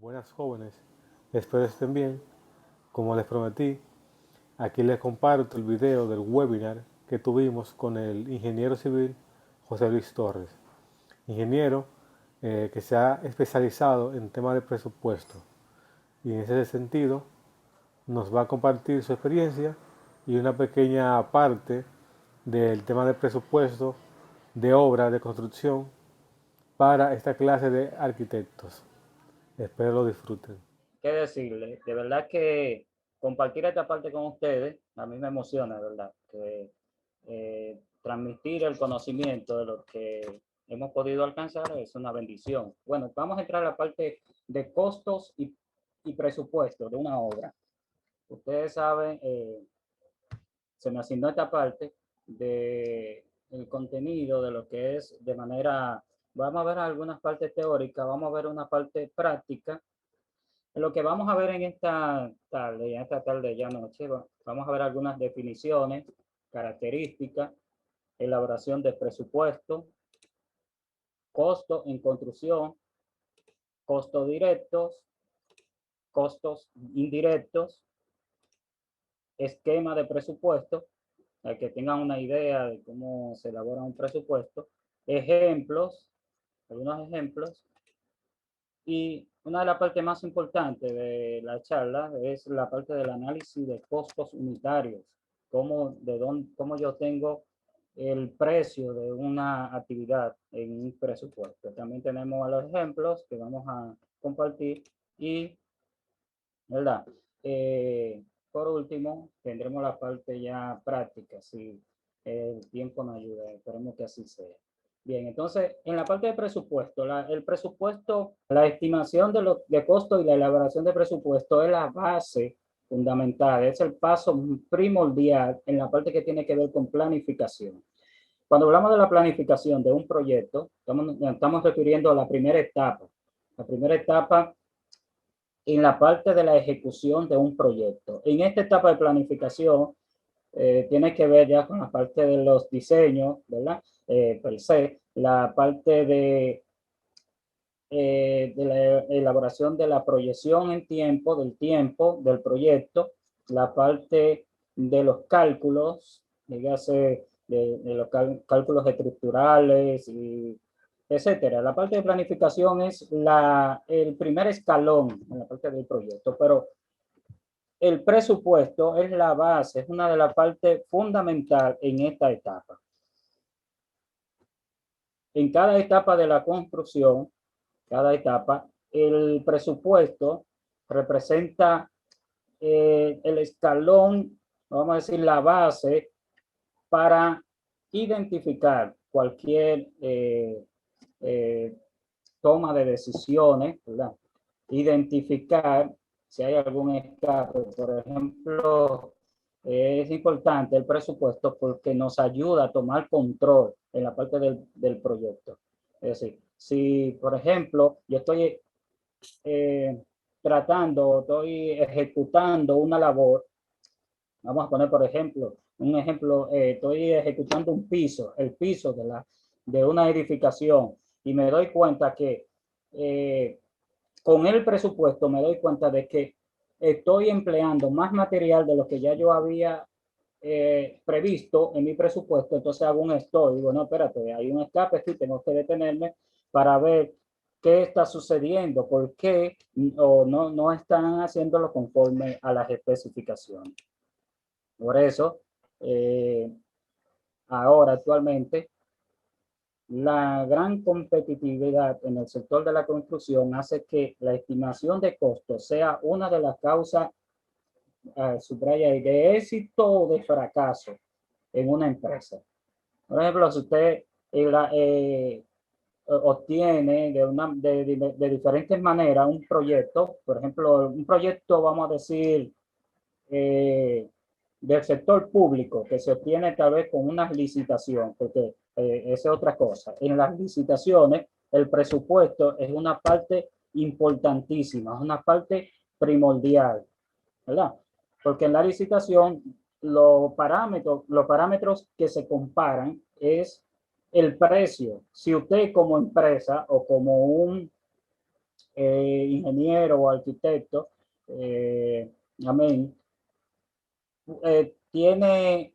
Buenas jóvenes, espero estén bien. Como les prometí, aquí les comparto el video del webinar que tuvimos con el ingeniero civil José Luis Torres, ingeniero que se ha especializado en temas de presupuesto y en ese sentido nos va a compartir su experiencia y una pequeña parte del tema de presupuesto de obra de construcción para esta clase de arquitectos. Espero lo disfruten. ¿Qué decirle? De verdad que compartir esta parte con ustedes a mí me emociona, de verdad. Que transmitir el conocimiento de lo que hemos podido alcanzar es una bendición. Bueno, vamos a entrar a la parte de costos y presupuesto de una obra. Ustedes saben, se me asignó esta parte de el contenido de lo que es de manera, vamos a ver algunas partes teóricas, vamos a ver una parte práctica. Lo que vamos a ver en esta tarde ya noche, vamos a ver algunas definiciones, características, elaboración de presupuesto, costo en construcción, costos directos, costos indirectos, esquema de presupuesto, para que tengan una idea de cómo se elabora un presupuesto, ejemplos, algunos ejemplos, y una de las partes más importantes de la charla es la parte del análisis de costos unitarios, cómo yo tengo el precio de una actividad en un presupuesto. También tenemos los ejemplos que vamos a compartir y, ¿verdad? Por último, tendremos la parte ya práctica, si el tiempo nos ayuda, esperemos que así sea. Bien, entonces, en la parte de presupuesto, el presupuesto, la estimación de costo y la elaboración de presupuesto es la base fundamental, es el paso primordial en la parte que tiene que ver con planificación. Cuando hablamos de la planificación de un proyecto, estamos refiriendo a la primera etapa. La primera etapa en la parte de la ejecución de un proyecto. En esta etapa de planificación tiene que ver ya con la parte de los diseños, ¿verdad? Per se, la parte de la elaboración de la proyección en tiempo, del proyecto, la parte de los cálculos, dígase, de los cálculos estructurales y etcétera. La parte de planificación es el primer escalón en la parte del proyecto, pero el presupuesto es la base, es una de las partes fundamentales en esta etapa. En cada etapa de la construcción, cada etapa, el presupuesto representa el escalón, vamos a decir, la base para identificar cualquier toma de decisiones, ¿verdad? Identificar si hay algún escape. Por ejemplo, es importante el presupuesto porque nos ayuda a tomar control en la parte del proyecto. Es decir, si, por ejemplo, yo estoy estoy ejecutando una labor, vamos a poner, por ejemplo, un ejemplo, estoy ejecutando un piso, el piso de una edificación, y me doy cuenta que con el presupuesto me doy cuenta de que estoy empleando más material de lo que ya yo había previsto en mi presupuesto, entonces hago un stop, digo, no, espérate, hay un escape aquí, tengo que detenerme para ver qué está sucediendo, por qué o no están haciéndolo conforme a las especificaciones. Por eso, ahora actualmente, la gran competitividad en el sector de la construcción hace que la estimación de costos sea una de las causas, subraya, de éxito o de fracaso en una empresa. Por ejemplo, si usted obtiene de diferentes maneras un proyecto, por ejemplo, un proyecto, vamos a decir, del sector público, que se obtiene tal vez con una licitación, porque esa es otra cosa. En las licitaciones, el presupuesto es una parte importantísima, es una parte primordial, ¿verdad? Porque en la licitación los parámetros que se comparan es el precio. Si usted como empresa o como un ingeniero o arquitecto, amén, tiene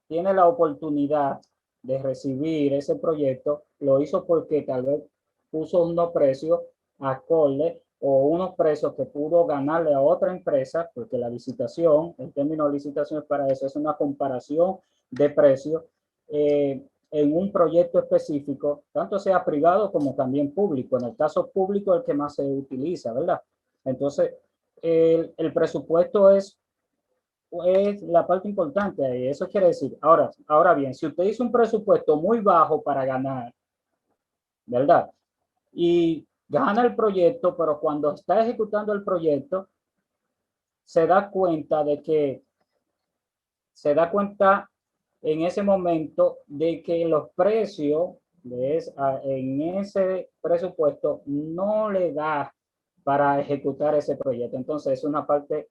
la oportunidad de recibir ese proyecto, lo hizo porque tal vez puso unos precios acorde o unos precios que pudo ganarle a otra empresa, porque la licitación, el término licitación es para eso, es una comparación de precios en un proyecto específico, tanto sea privado como también público. En el caso público, el que más se utiliza, ¿verdad? Entonces, el presupuesto es la parte importante ahí. Eso quiere decir, ahora bien, si usted hizo un presupuesto muy bajo para ganar, ¿verdad? Y gana el proyecto, pero cuando está ejecutando el proyecto, se da cuenta en ese momento de que los precios en ese presupuesto no le da para ejecutar ese proyecto. Entonces, es una parte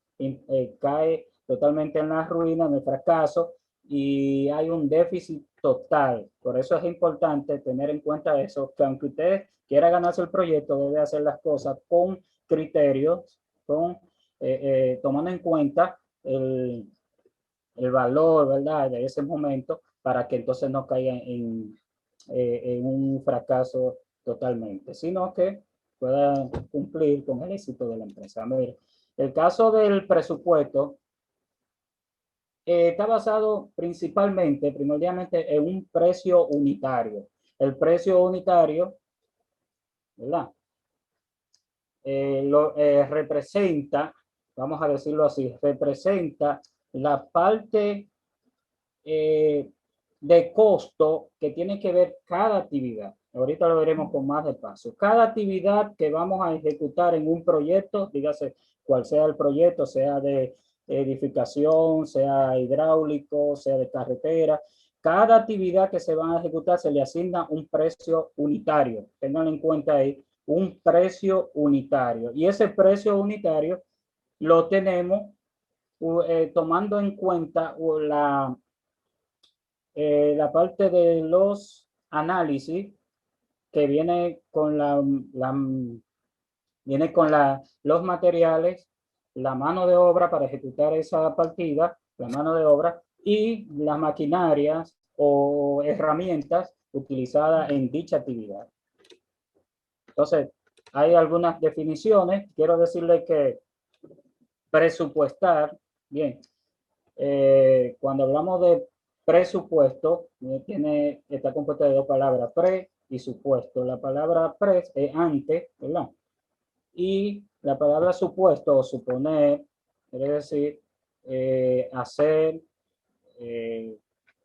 cae totalmente en la ruina, en el fracaso, y hay un déficit total. Por eso es importante tener en cuenta eso, que aunque usted quiera ganarse el proyecto, debe hacer las cosas con criterios, tomando en cuenta el valor, ¿verdad?, de ese momento, para que entonces no caiga en un fracaso totalmente, sino que pueda cumplir con el éxito de la empresa. Mire, el caso del presupuesto está basado primordialmente en un precio unitario. El precio unitario, ¿verdad? Representa, vamos a decirlo así, representa la parte de costo que tiene que ver cada actividad. Ahorita lo veremos con más de paso. Cada actividad que vamos a ejecutar en un proyecto, dígase cual sea el proyecto, sea de edificación, sea hidráulico, sea de carretera, cada actividad que se va a ejecutar se le asigna un precio unitario. Tengan en cuenta ahí, un precio unitario. Y ese precio unitario lo tenemos tomando en cuenta la parte de los análisis que viene con los materiales, la mano de obra para ejecutar esa partida, la mano de obra y las maquinarias o herramientas utilizadas en dicha actividad. Entonces, hay algunas definiciones. Quiero decirle que presupuestar, bien, cuando hablamos de presupuesto, está compuesto de dos palabras, pre y supuesto. La palabra pre es antes, ¿verdad? Y la palabra supuesto o suponer quiere decir hacer,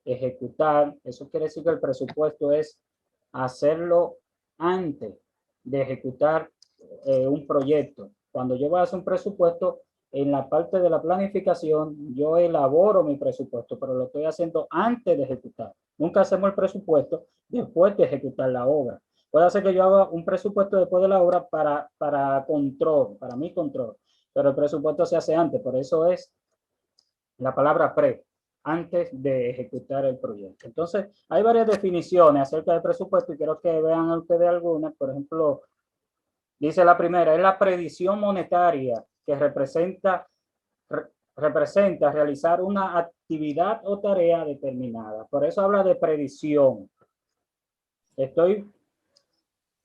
ejecutar. Eso quiere decir que el presupuesto es hacerlo antes de ejecutar un proyecto. Cuando yo voy a hacer un presupuesto, en la parte de la planificación, yo elaboro mi presupuesto, pero lo estoy haciendo antes de ejecutar. Nunca hacemos el presupuesto después de ejecutar la obra. Puede ser que yo haga un presupuesto después de la obra para control, para mi control, pero el presupuesto se hace antes. Por eso es la palabra pre, antes de ejecutar el proyecto. Entonces, hay varias definiciones acerca del presupuesto y quiero que vean ustedes algunas. Por ejemplo, dice la primera, es la previsión monetaria que representa realizar una actividad o tarea determinada. Por eso habla de previsión. Estoy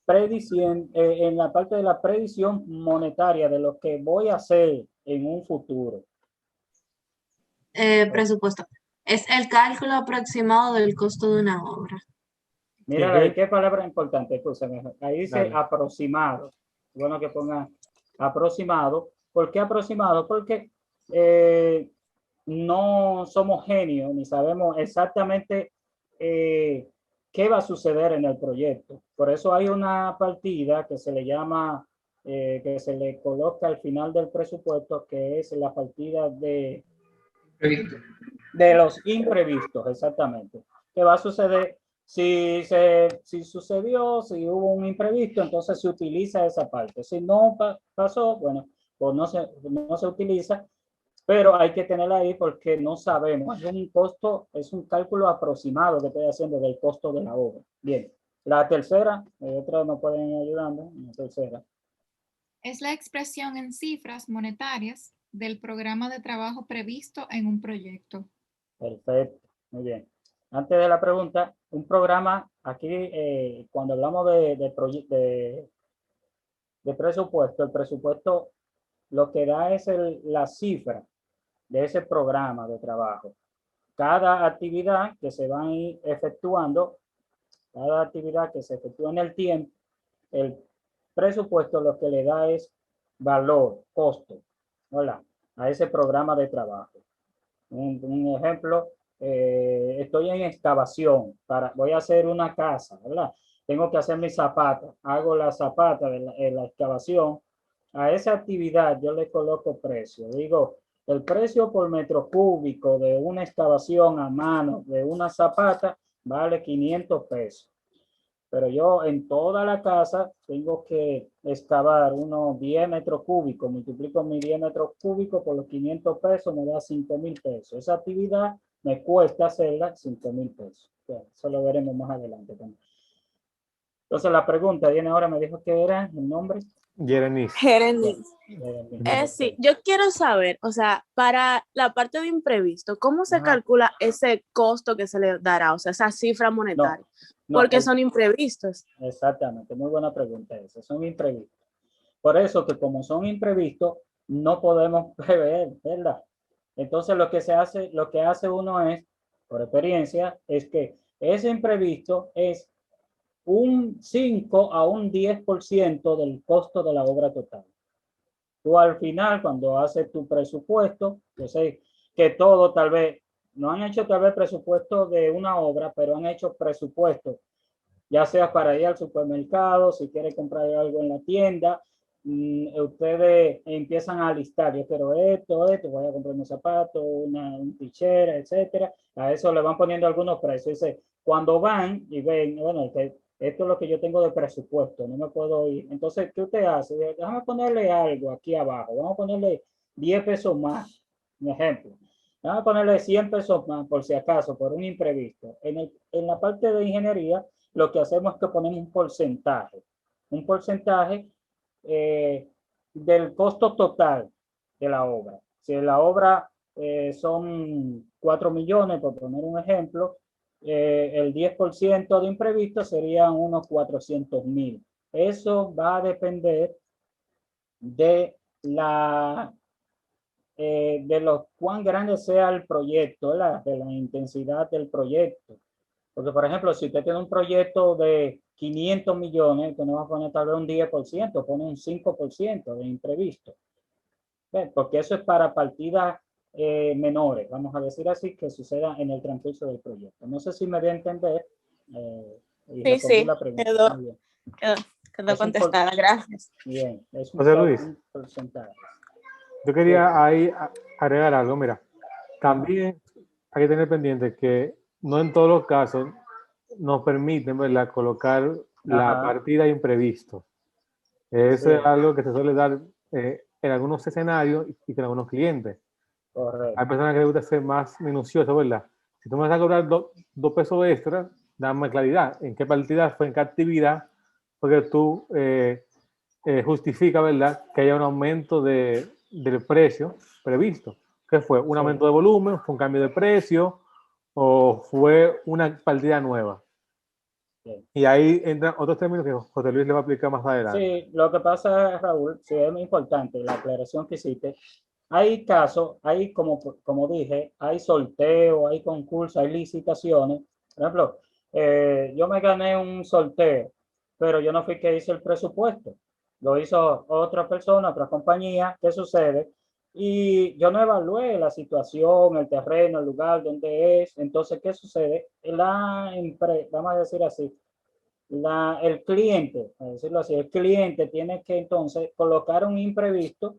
prediciendo en la parte de la previsión monetaria de lo que voy a hacer en un futuro. Presupuesto. Es el cálculo aproximado del costo de una obra. Mira ahí, qué palabra importante. Escúchame. Ahí dice Dale. aproximado. Bueno que pongan aproximado. ¿Por qué aproximado? Porque no somos genios ni sabemos exactamente qué va a suceder en el proyecto. Por eso hay una partida que se le llama, que se le coloca al final del presupuesto, que es la partida de los imprevistos, exactamente. ¿Qué va a suceder? Si sucedió, si hubo un imprevisto, entonces se utiliza esa parte. Si no pasó, bueno, pues no se utiliza, pero hay que tenerla ahí porque no sabemos. Es un costo, es un cálculo aproximado que estoy haciendo del costo de la obra. Bien, la tercera, otros nos pueden ayudando, la tercera. Es la expresión en cifras monetarias del programa de trabajo previsto en un proyecto. Perfecto, muy bien. Antes de la pregunta, un programa, aquí cuando hablamos de presupuesto, el presupuesto lo que da es la cifra de ese programa de trabajo. Cada actividad que se va a ir efectuando, cada actividad que se efectúa en el tiempo, el presupuesto lo que le da es valor, costo, ¿verdad? A ese programa de trabajo. Un ejemplo, estoy en excavación, voy a hacer una casa, ¿verdad? Tengo que hacer mis zapatas, hago la zapata de la excavación. A esa actividad yo le coloco precio. Digo, el precio por metro cúbico de una excavación a mano de una zapata vale 500 pesos. Pero yo en toda la casa tengo que excavar unos 10 metros cúbicos, multiplico mis 10 metros cúbicos por los 500 pesos, me da 5.000 pesos. Esa actividad me cuesta hacerla 5.000 pesos. Eso lo veremos más adelante también. Entonces la pregunta viene ahora, me dijo que era el nombre. Jeremy. Sí, yo quiero saber, o sea, para la parte de imprevisto, ¿cómo se calcula ese costo que se le dará? O sea, esa cifra monetaria. Porque son imprevistos. Exactamente, muy buena pregunta esa, son imprevistos. Por eso que como son imprevistos, no podemos prever, ¿verdad? Entonces lo que hace uno es, por experiencia, es que ese imprevisto es un 5 a un 10% del costo de la obra total. Tú al final, cuando haces tu presupuesto, yo sé que todo tal vez, no han hecho tal vez presupuesto de una obra, pero han hecho presupuesto, ya sea para ir al supermercado, si quiere comprar algo en la tienda, ustedes empiezan a listar, yo quiero esto, voy a comprar unos zapatos, un tichera, etcétera. A eso le van poniendo algunos precios. Dice, cuando van y ven, bueno, esto es lo que yo tengo de presupuesto, no me puedo ir. Entonces, ¿qué usted hace? Déjame ponerle algo aquí abajo, vamos a ponerle 10 pesos más, un ejemplo. Vamos a ponerle 100 pesos más, por si acaso, por un imprevisto. En la parte de ingeniería, lo que hacemos es que ponemos un porcentaje del costo total de la obra. Si la obra son 4 millones, por poner un ejemplo, el 10% de imprevisto serían unos 400.000. Eso va a depender de lo cuán grande sea el proyecto, de la intensidad del proyecto. Porque, por ejemplo, si usted tiene un proyecto de 500 millones, usted no va a poner tal vez un 10%, pone un 5% de imprevisto. ¿Ven? Porque eso es para partidas menores, vamos a decir así, que suceda en el transcurso del proyecto. No sé si me voy a entender. Sí, la pregunta. quedó contestada, gracias. Bien, es José Luis, un porcentaje. Yo quería ahí agregar algo, mira, también hay que tener pendiente que no en todos los casos nos permiten, ¿verdad?, colocar la partida de imprevisto. Eso es algo que se suele dar en algunos escenarios y con algunos clientes. Correcto. Hay personas que les gusta ser más minuciosos, ¿verdad? Si tú me vas a cobrar 2 pesos extra, dame claridad en qué partida fue, en qué actividad, porque tú justifica, ¿verdad?, que haya un aumento del precio previsto. ¿Qué fue? ¿Un aumento de volumen? ¿Fue un cambio de precio? ¿O fue una partida nueva? Y ahí entran otros términos que José Luis le va a aplicar más adelante. Sí, lo que pasa, Raúl, sí es muy importante la aclaración que hiciste. Hay casos, hay como dije, hay sorteo, hay concursos, hay licitaciones. Por ejemplo, yo me gané un sorteo, pero yo no fui que hice el presupuesto. Lo hizo otra persona, otra compañía. ¿Qué sucede? Y yo no evalué la situación, el terreno, el lugar donde es. Entonces, ¿qué sucede? La empresa, vamos a decir así, el cliente, a decirlo así, el cliente tiene que entonces colocar un imprevisto.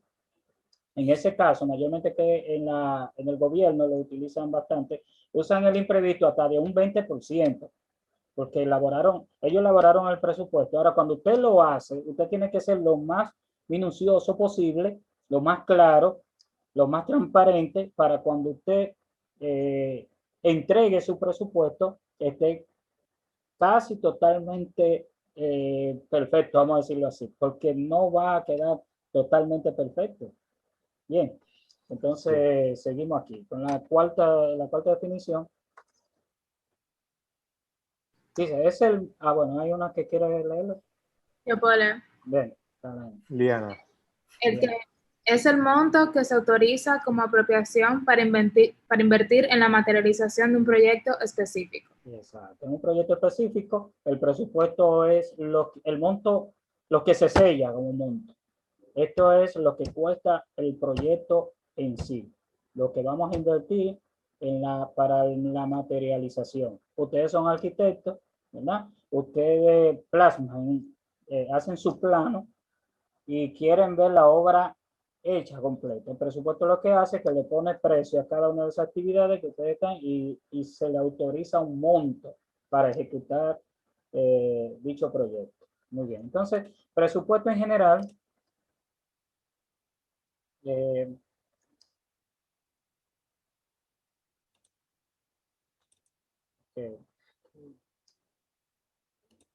En ese caso, mayormente que en el gobierno lo utilizan bastante, usan el imprevisto hasta de un 20%, porque ellos elaboraron el presupuesto. Ahora, cuando usted lo hace, usted tiene que ser lo más minucioso posible, lo más claro, lo más transparente, para cuando usted entregue su presupuesto, esté casi totalmente perfecto, vamos a decirlo así, porque no va a quedar totalmente perfecto. Bien, entonces seguimos aquí con la cuarta definición. Dice, es el... bueno, hay una que quiere leerlo. Yo puedo leer. Bien, está bien. Liana. El que es el monto que se autoriza como apropiación para invertir en la materialización de un proyecto específico. Exacto. En un proyecto específico, el presupuesto es el monto, lo que se sella como monto. Esto es lo que cuesta el proyecto en sí, lo que vamos a invertir para la materialización. Ustedes son arquitectos, ¿verdad? Ustedes plasman, hacen su plano y quieren ver la obra hecha completa. El presupuesto lo que hace es que le pone precio a cada una de esas actividades que ustedes están y se le autoriza un monto para ejecutar dicho proyecto. Muy bien. Entonces, presupuesto en general.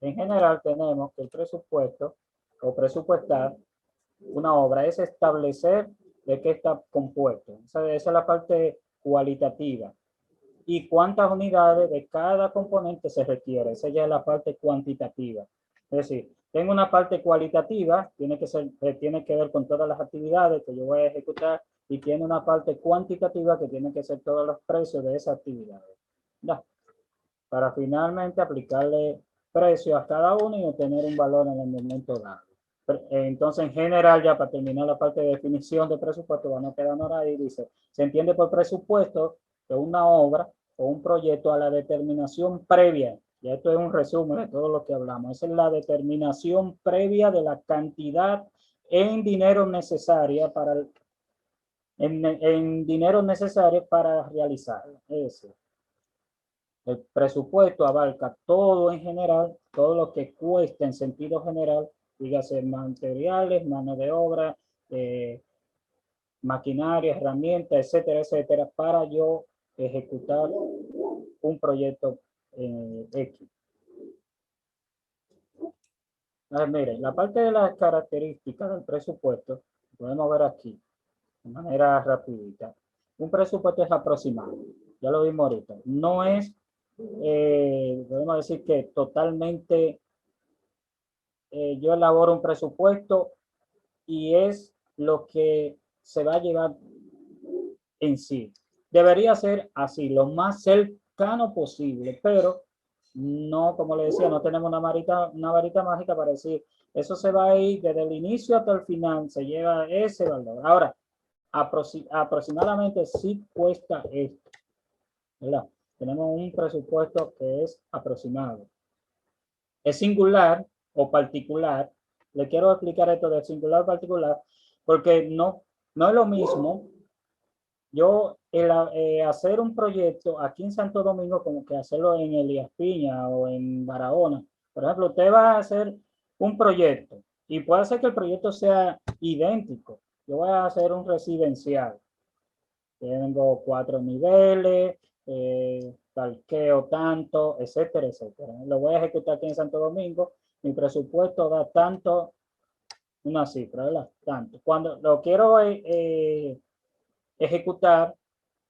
En general tenemos que el presupuesto o presupuestar una obra es establecer de qué está compuesto. Esa es la parte cualitativa. Y cuántas unidades de cada componente se requiere. Esa ya es la parte cuantitativa. Es decir, tengo una parte cualitativa, tiene que ver con todas las actividades que yo voy a ejecutar, y tiene una parte cuantitativa que tiene que ser todos los precios de esas actividades. ¿No? Para finalmente aplicarle precio a cada uno y obtener un valor en el momento dado. Entonces, en general, ya para terminar la parte de definición de presupuesto, van a quedar ahora ahí, dice, se entiende por presupuesto de una obra o un proyecto a la determinación previa, y esto es un resumen de todo lo que hablamos, esa es la determinación previa de la cantidad en dinero necesaria para dinero necesario para realizarlo. Eso. El presupuesto abarca todo en general, todo lo que cuesta en sentido general, dígase materiales, mano de obra, maquinaria, herramientas, etcétera, etcétera, para yo ejecutar un proyecto X. Miren, la parte de las características del presupuesto, podemos ver aquí, de manera rapidita. Un presupuesto es aproximado, ya lo vimos ahorita. No es, podemos decir que totalmente, yo elaboro un presupuesto y es lo que se va a llevar en sí. Debería ser así, lo más cercano posible, pero no, como le decía, no tenemos una varita mágica para decir, eso se va a ir desde el inicio hasta el final, se lleva ese valor. Ahora, aproximadamente sí cuesta esto, ¿verdad? Tenemos un presupuesto que es aproximado. Es singular o particular. Le quiero explicar esto de singular o particular, porque no es lo mismo yo hacer un proyecto aquí en Santo Domingo como que hacerlo en Elías Piña o en Barahona. Por ejemplo, usted va a hacer un proyecto y puede ser que el proyecto sea idéntico. Yo voy a hacer un residencial. Tengo 4 niveles, parqueo tanto, etcétera, etcétera. Lo voy a ejecutar aquí en Santo Domingo. Mi presupuesto da tanto, una cifra, ¿verdad? Tanto. Cuando lo quiero ejecutar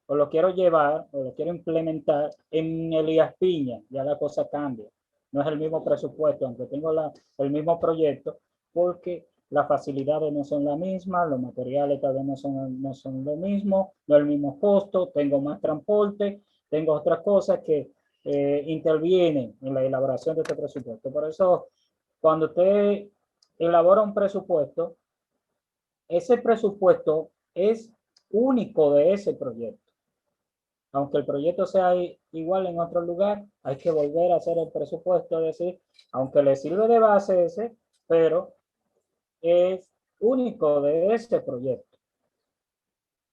o lo quiero llevar o lo quiero implementar en Elías Piña, ya la cosa cambia. No es el mismo presupuesto, aunque tengo el mismo proyecto, porque las facilidades no son las mismas, los materiales tal vez no son lo mismo, no el mismo costo, tengo más transporte, tengo otras cosas que intervienen en la elaboración de este presupuesto. Por eso, cuando usted elabora un presupuesto, ese presupuesto es único de ese proyecto. Aunque el proyecto sea igual en otro lugar, hay que volver a hacer el presupuesto, es decir, aunque le sirve de base ese, pero es único de ese proyecto.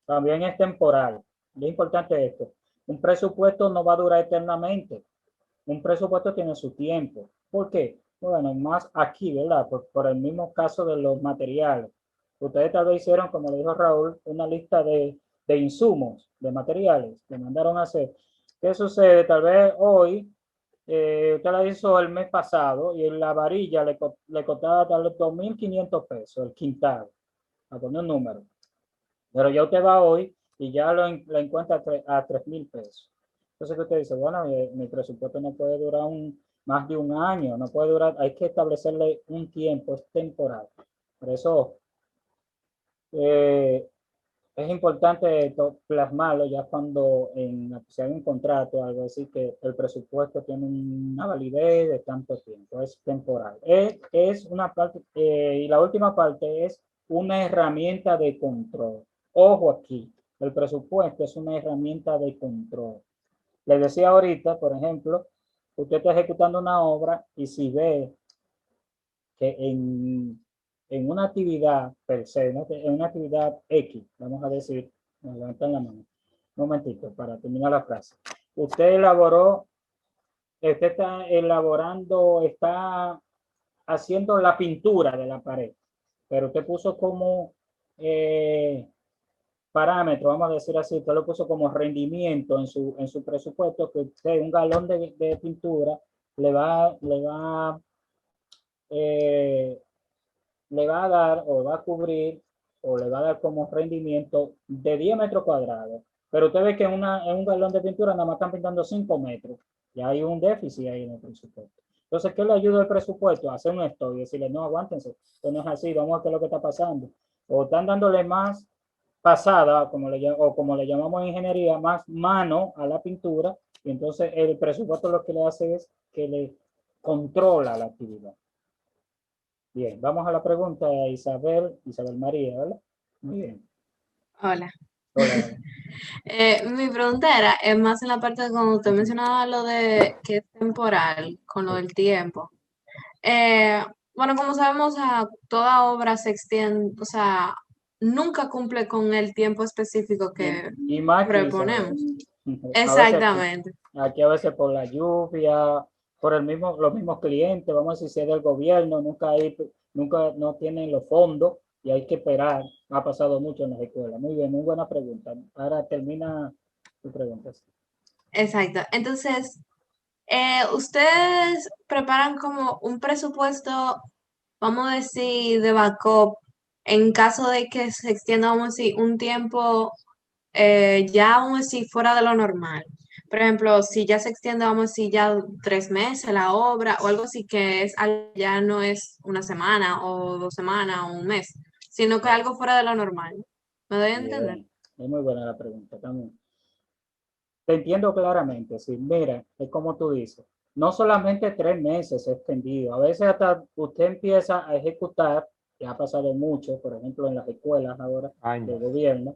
También es temporal. Es importante esto. Un presupuesto no va a durar eternamente. Un presupuesto tiene su tiempo. ¿Por qué? Bueno, más aquí, ¿verdad? Por el mismo caso de los materiales. Ustedes tal vez hicieron, como le dijo Raúl, una lista de insumos, de materiales que mandaron a hacer. ¿Qué sucede? Tal vez hoy, usted la hizo el mes pasado y la varilla le costaba tal vez 2.500 pesos el quintal. a poner un número. Pero ya usted va hoy y ya lo encuentra a 3,000 pesos. Entonces, ¿qué usted dice? Bueno, mi presupuesto no puede durar más de un año, no puede durar, hay que establecerle un tiempo, es temporal. Por eso es importante plasmarlo ya cuando se haga un contrato o algo así, que el presupuesto tiene una validez de tanto tiempo, es temporal. Es una parte, y la última parte es una herramienta de control. Ojo aquí, el presupuesto es una herramienta de control. Les decía ahorita, por ejemplo, usted está ejecutando una obra y si ve que en una actividad per se, ¿no? En una actividad X, vamos a decir, me levantan la mano, un momentito para terminar la frase. Usted está elaborando, está haciendo la pintura de la pared, pero usted puso como parámetro, vamos a decir así, usted lo puso como rendimiento en su presupuesto, que usted un galón de pintura le va a dar o va a cubrir o le va a dar como rendimiento de 10 metros cuadrados. Pero usted ve que en un galón de pintura nada más están pintando 5 metros. Y hay un déficit ahí en el presupuesto. Entonces, ¿qué le ayuda el presupuesto? A hacer un estudio y decirle, no, aguántense, esto no es así, vamos a ver qué es lo que está pasando. O están dándole más pasada, como le llamamos en ingeniería, más mano a la pintura, y entonces el presupuesto lo que le hace es que le controla la actividad. Bien, vamos a la pregunta de Isabel María, ¿verdad? Muy bien. Hola. Hola. Mi pregunta era, es más en la parte de cuando usted mencionaba lo de que es temporal, con lo del tiempo. Bueno, como sabemos, toda obra se extiende, o sea, nunca cumple con el tiempo específico que Y más que proponemos. Isabel. Exactamente. Aquí a veces por la lluvia, por los mismos clientes, vamos a decir, si es del gobierno, nunca no tienen los fondos y hay que esperar. Ha pasado mucho en las escuelas. Muy bien, muy buena pregunta. Ahora termina tu pregunta. Exacto. Entonces, ustedes preparan como un presupuesto, vamos a decir, de backup, en caso de que se extienda, vamos a decir, un tiempo ya, vamos a decir, fuera de lo normal. Por ejemplo, si ya se extiende, vamos a decir, ya 3 meses la obra o algo así que ya no es una semana o 2 semanas o un mes, sino que algo fuera de lo normal. ¿Me doy a entender? Bien, es muy buena la pregunta también. Te entiendo claramente, sí. Mira, es como tú dices, no solamente 3 meses extendido, a veces hasta usted empieza a ejecutar, que ha pasado mucho, por ejemplo, en las escuelas ahora de gobierno,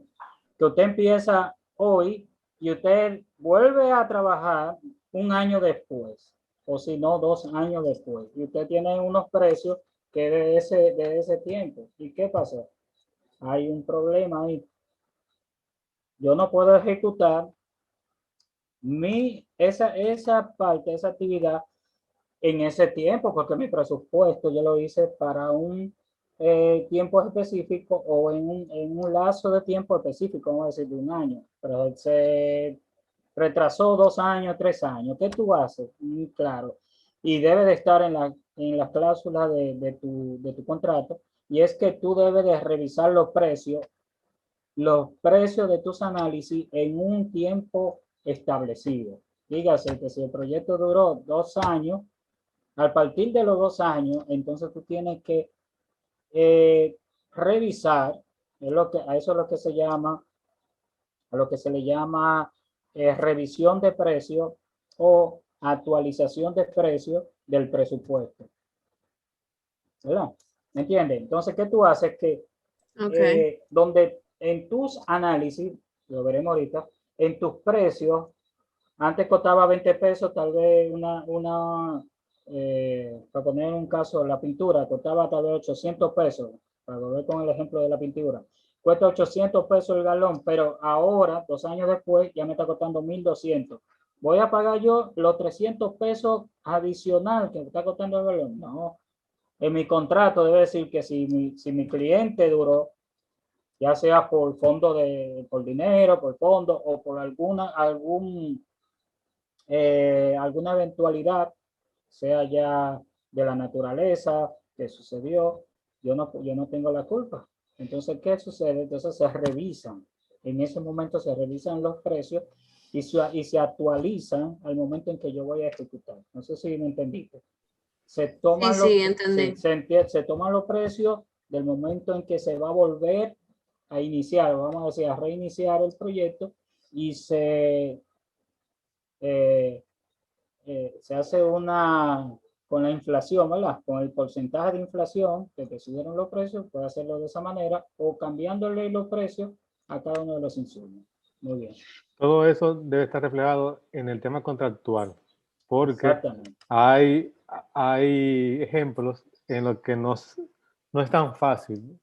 que usted empieza hoy y usted vuelve a trabajar un año después, o si no, 2 años después, y usted tiene unos precios que de ese tiempo. ¿Y qué pasó? Hay un problema ahí. Yo no puedo ejecutar esa parte, esa actividad en ese tiempo, porque mi presupuesto yo lo hice para un tiempo específico o en un lazo de tiempo específico, vamos a decir de un año, pero se retrasó 2 años, 3 años. ¿Qué tú haces? Claro, y debe de estar en las cláusulas de tu contrato, y es que tú debes de revisar los precios de tus análisis en un tiempo establecido. Dígase que si el proyecto duró 2 años, a partir de los 2 años, entonces tú tienes que revisar, a eso es lo que se llama, a lo que se le llama revisión de precios o actualización de precios del presupuesto. ¿Verdad? ¿Me entiendes? Entonces, ¿qué tú haces? Que donde en tus análisis, lo veremos ahorita, en tus precios, antes costaba 20 pesos, tal vez para poner un caso, la pintura costaba tal vez 800 pesos, para volver con el ejemplo de la pintura. Cuesta 800 pesos el galón, pero ahora, 2 años después, ya me está costando 1,200. ¿Voy a pagar yo los 300 pesos adicional que me está costando el galón? No. En mi contrato debe decir que si mi cliente duró, ya sea por por dinero, por fondo o por alguna eventualidad, sea ya de la naturaleza que sucedió, yo no tengo la culpa. Entonces, ¿qué sucede? Entonces se revisan. En ese momento se revisan los precios y se actualizan al momento en que yo voy a ejecutar. No sé si me entendiste. Se toman Sí, entendí. se toman los precios del momento en que se va a volver a iniciar, vamos a decir, a reiniciar el proyecto y se hace con la inflación, ¿verdad? Con el porcentaje de inflación que te subieron los precios, puede hacerlo de esa manera o cambiándole los precios a cada uno de los insumos. Muy bien. Todo eso debe estar reflejado en el tema contractual, porque Exactamente. hay ejemplos en los que no es tan fácil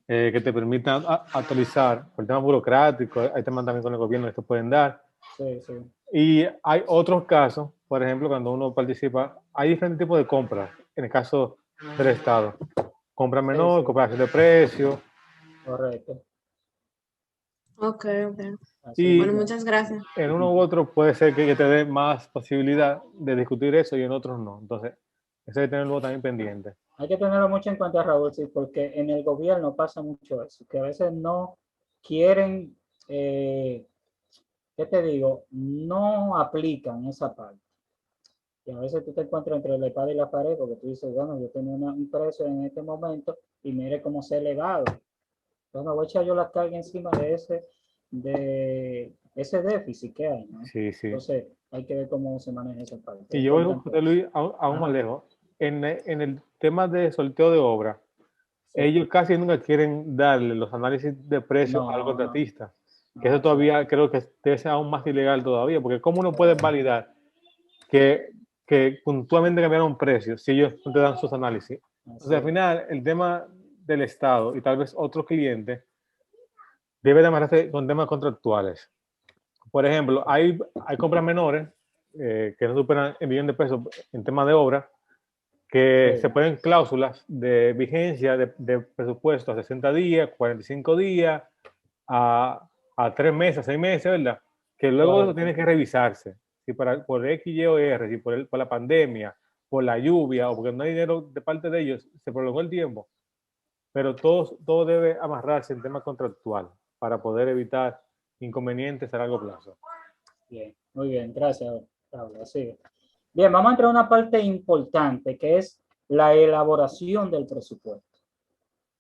que te permitan actualizar por el tema burocrático. Hay temas también con el gobierno que te pueden dar. Sí, sí. Y hay otros casos, por ejemplo, cuando uno participa, hay diferentes tipos de compras. En el caso del Estado, compra menor, sí. compra de precio. Correcto. Ok. Así Y Bueno, muchas gracias. en uno u otro puede ser que te dé más posibilidad de discutir eso y en otros no. Entonces, eso hay que tenerlo también pendiente. Hay que tenerlo mucho en cuenta, Raúl, sí, porque en el gobierno pasa mucho eso, que a veces no quieren, ¿qué te digo? No aplican esa parte. Y a veces tú te encuentras entre la espada y la pared porque tú dices, bueno, yo tenía un precio en este momento y mire cómo se ha elevado. Entonces me voy a echar yo la carga encima de ese déficit que hay, ¿no? Sí, sí. Entonces hay que ver cómo se maneja esa parte. Y yo voy, José Luis, aún más lejos. En el tema de sorteo de obra, Sí. ellos casi nunca quieren darle los análisis de precios al contratista. Que eso todavía creo que debe ser aún más ilegal todavía, porque ¿cómo uno puede validar que puntualmente cambiaron un precio si ellos no te dan sus análisis? Entonces, al final, el tema del Estado y tal vez otros clientes debe de amarrarse con temas contractuales. Por ejemplo, hay compras menores que no superan el millón de pesos en tema de obra, que se ponen cláusulas de vigencia de presupuesto a 60 días, 45 días, a 3 meses, a 6 meses, ¿verdad? Que luego eso tiene que revisarse. Si por X, Y o R, si por la pandemia, por la lluvia o porque no hay dinero de parte de ellos, se prolongó el tiempo. Pero todo debe amarrarse en tema contractual para poder evitar inconvenientes a largo plazo. Bien, muy bien, gracias, Paula. Sí. Bien, vamos a entrar a una parte importante que es la elaboración del presupuesto.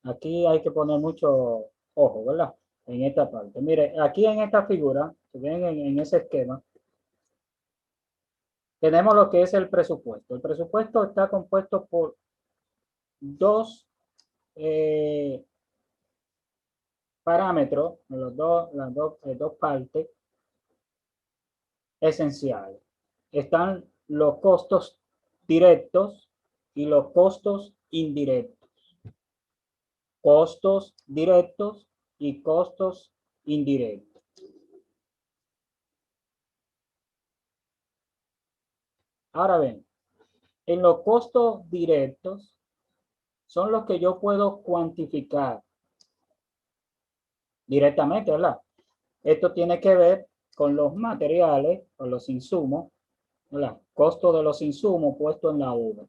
Aquí hay que poner mucho ojo, ¿verdad? En esta parte. Mire, aquí en esta figura, si ven en ese esquema, tenemos lo que es el presupuesto. El presupuesto está compuesto por dos parámetros, las dos partes esenciales. Están los costos directos y los costos indirectos. Costos directos y costos indirectos. Ahora ven, en los costos directos son los que yo puedo cuantificar directamente, ¿verdad? Esto tiene que ver con los materiales o los insumos, ¿verdad? Costo de los insumos puestos en la obra.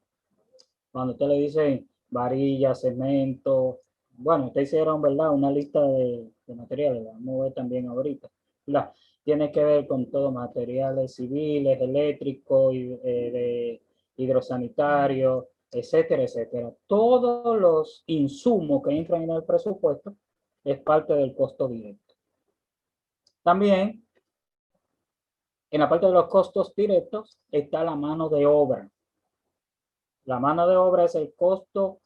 Cuando usted le dice varilla, cemento, bueno, ustedes hicieron, ¿verdad? Una lista de materiales, vamos a ver también ahorita, ¿verdad? Tiene que ver con todos materiales civiles, eléctricos, de hidrosanitarios, etcétera, etcétera. Todos los insumos que entran en el presupuesto es parte del costo directo. También, en la parte de los costos directos, está la mano de obra. La mano de obra es el costo,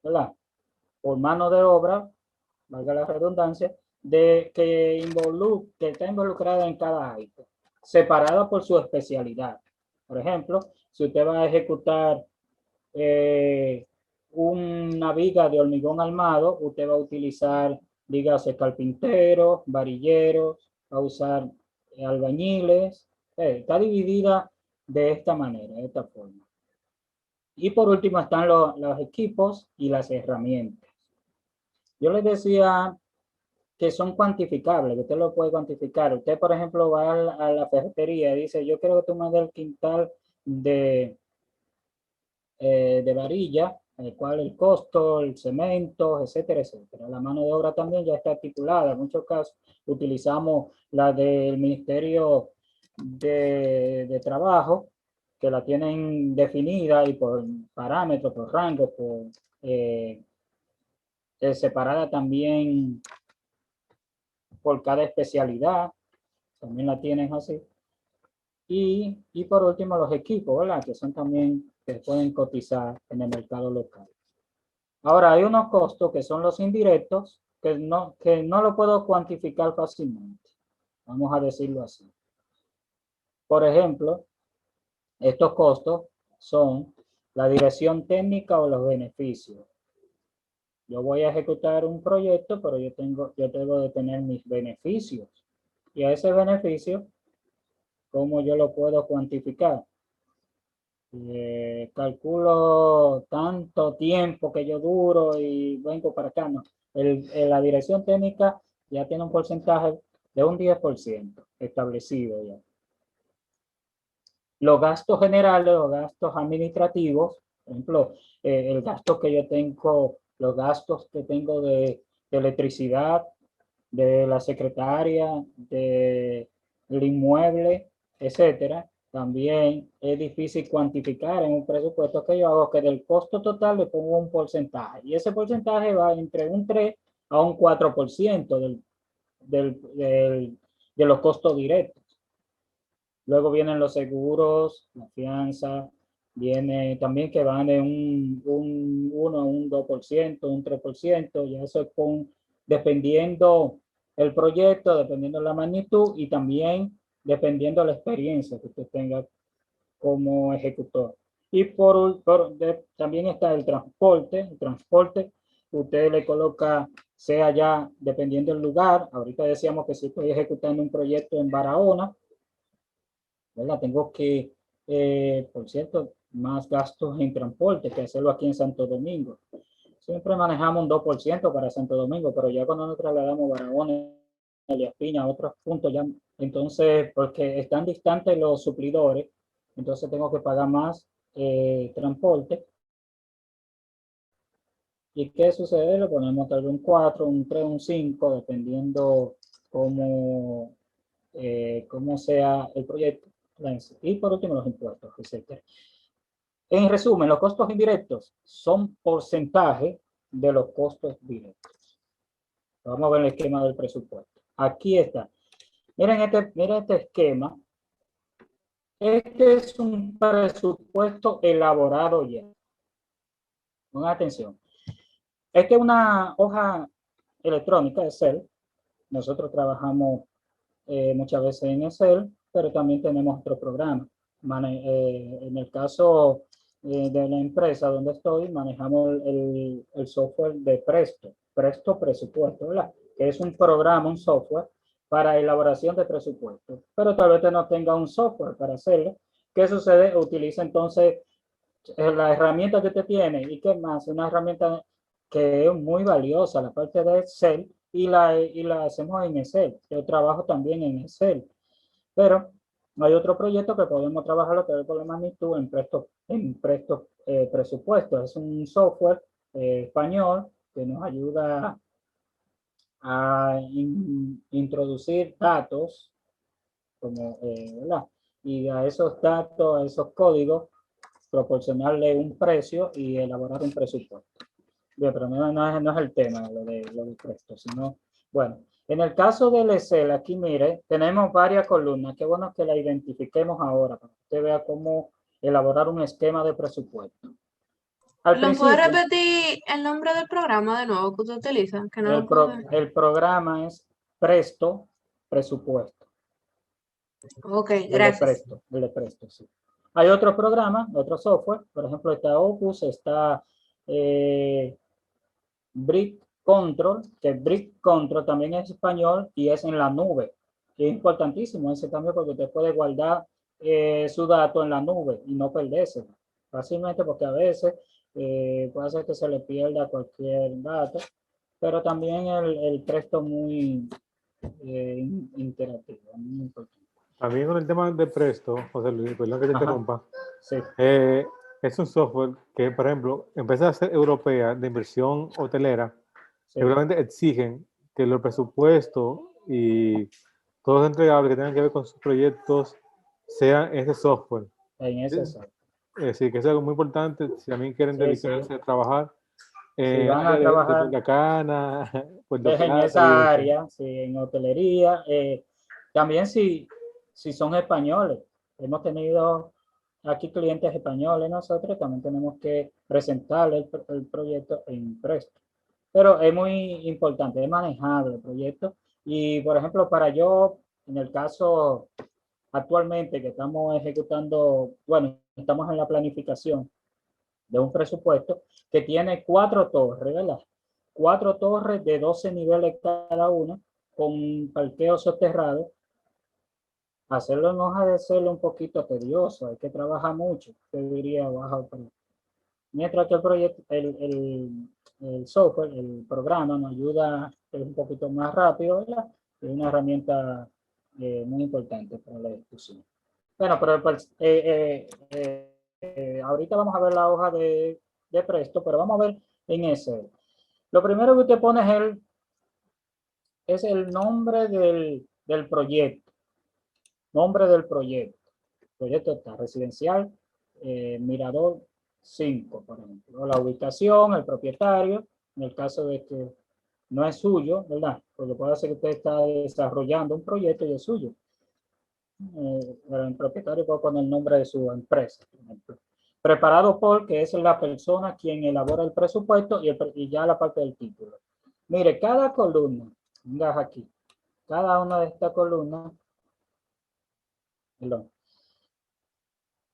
¿verdad? Por mano de obra, valga la redundancia, que está involucrada en cada ítem, separada por su especialidad. Por ejemplo, si usted va a ejecutar una viga de hormigón armado, usted va a utilizar, dígase, carpinteros, varilleros, va a usar albañiles. Está dividida de esta manera, de esta forma. Y por último están los equipos y las herramientas. Yo les decía que son cuantificables, que usted lo puede cuantificar. Usted, por ejemplo, va a la ferretería y dice, yo quiero que tú me des el quintal de varilla cuál es el costo, el cemento, etcétera, etcétera. La mano de obra también ya está estipulada. En muchos casos utilizamos la del Ministerio de Trabajo, que la tienen definida y por parámetros, por rangos, por separada también por cada especialidad, también la tienen así. Y por último los equipos, ¿verdad? Que son también, que pueden cotizar en el mercado local. Ahora hay unos costos que son los indirectos, que no lo puedo cuantificar fácilmente. Vamos a decirlo así. Por ejemplo, estos costos son la dirección técnica o los beneficios. Yo voy a ejecutar un proyecto, pero yo tengo de tener mis beneficios. Y a ese beneficio, ¿cómo yo lo puedo cuantificar? Calculo tanto tiempo que yo duro y vengo para acá. No. La dirección técnica ya tiene un porcentaje de un 10% establecido ya. Los gastos generales, los gastos administrativos, por ejemplo, el gasto que yo tengo, los gastos que tengo de electricidad, de la secretaria, del inmueble, etcétera, también es difícil cuantificar en un presupuesto que yo hago, que del costo total le pongo un porcentaje. Y ese porcentaje va entre un 3 a un 4% de los costos directos. Luego vienen los seguros, la fianza, viene también que van de un 1 a un 2%, un 3%, ya eso es dependiendo el proyecto, dependiendo la magnitud y también dependiendo la experiencia que usted tenga como ejecutor. Y también está el transporte. Usted le coloca, sea ya dependiendo del lugar. Ahorita decíamos que si estoy ejecutando un proyecto en Barahona, ¿verdad? Tengo que, por cierto, más gastos en transporte que hacerlo aquí en Santo Domingo. Siempre manejamos un 2% para Santo Domingo, pero ya cuando nos trasladamos a Barahona, Elías Piña, a otros puntos, ya, entonces, porque están distantes los suplidores, entonces tengo que pagar más transporte. ¿Y qué sucede? Le ponemos tal vez un 4, un 3, un 5, dependiendo cómo sea el proyecto. Y por último, los impuestos, etc. En resumen, los costos indirectos son porcentaje de los costos directos. Vamos a ver el esquema del presupuesto. Aquí está. Miren este esquema. Este es un presupuesto elaborado ya. Pongan atención. Esta es una hoja electrónica de Excel. Nosotros trabajamos muchas veces en Excel, pero también tenemos otro programa. En el caso de la empresa donde estoy, manejamos el software de Presto Presupuesto, ¿verdad? Que es un programa, un software para elaboración de presupuestos. Pero tal vez no tenga un software para hacerlo. ¿Qué sucede? Utiliza entonces la herramienta que usted tiene y qué más, una herramienta que es muy valiosa, la parte de Excel, y la hacemos en Excel. Yo trabajo también en Excel, pero hay otro proyecto que podemos trabajarlo por la magnitud en Presto Presupuesto. Es un software español que nos ayuda a introducir datos, como, ¿verdad? Y a esos datos, a esos códigos, proporcionarle un precio y elaborar un presupuesto. Bien, pero no es el tema lo de Presto, sino, bueno, en el caso del Excel, aquí mire, tenemos varias columnas. Qué bueno que la identifiquemos ahora para que usted vea cómo elaborar un esquema de presupuesto. ¿Lo puede repetir el nombre del programa de nuevo que usted utiliza? Que no el programa es Presto Presupuesto. Ok, gracias. El de Presto, sí. Hay otros programas, otro software, por ejemplo, está Opus, está Brick Control, que Brick Control también es español y es en la nube. Es importantísimo ese también porque usted puede guardar su dato en la nube y no perderse fácilmente, porque a veces puede ser que se le pierda cualquier dato, pero también el Presto muy interactivo, muy importante. También con el tema de Presto, José Luis, perdón que te interrumpa. Sí. es un software que, por ejemplo, empresas a ser europea de inversión hotelera, Sí. seguramente exigen que los presupuestos y todos los entregables que tengan que ver con sus proyectos sean ese software. En ese software. Es decir, que es algo muy importante si también quieren dedicarse a trabajar si van área a trabajar de Punta Cana, Puerto en Plata, esa área, sí, en hotelería, también si son españoles. Hemos tenido aquí clientes españoles, nosotros también tenemos que presentarle el proyecto en Presto. Pero es muy importante, es manejable el proyecto. Y, por ejemplo, para yo, en el caso actualmente que estamos ejecutando, bueno, estamos en la planificación de un presupuesto que tiene 4 torres, ¿verdad? 4 torres de 12 niveles cada una, con parqueo soterrado. Hacerlo no ha de ser un poquito tedioso, hay que trabajar mucho, te diría bajo. Mientras que el proyecto, el software, el programa nos ayuda un poquito más rápido, ¿verdad? Es una herramienta muy importante para la discusión. Bueno, pero ahorita vamos a ver la hoja de Presto, pero vamos a ver en ese. Lo primero que usted pone es el nombre del proyecto. Nombre del proyecto. El proyecto está residencial, Mirador 5, por ejemplo. La ubicación, el propietario, en el caso de que no es suyo, ¿verdad? Porque puede ser que usted está desarrollando un proyecto y es suyo. El propietario puede poner el nombre de su empresa, por ejemplo. Preparado por, que es la persona quien elabora el presupuesto y ya la parte del título. Mire, cada columna, venga aquí, cada una de estas columnas, perdón,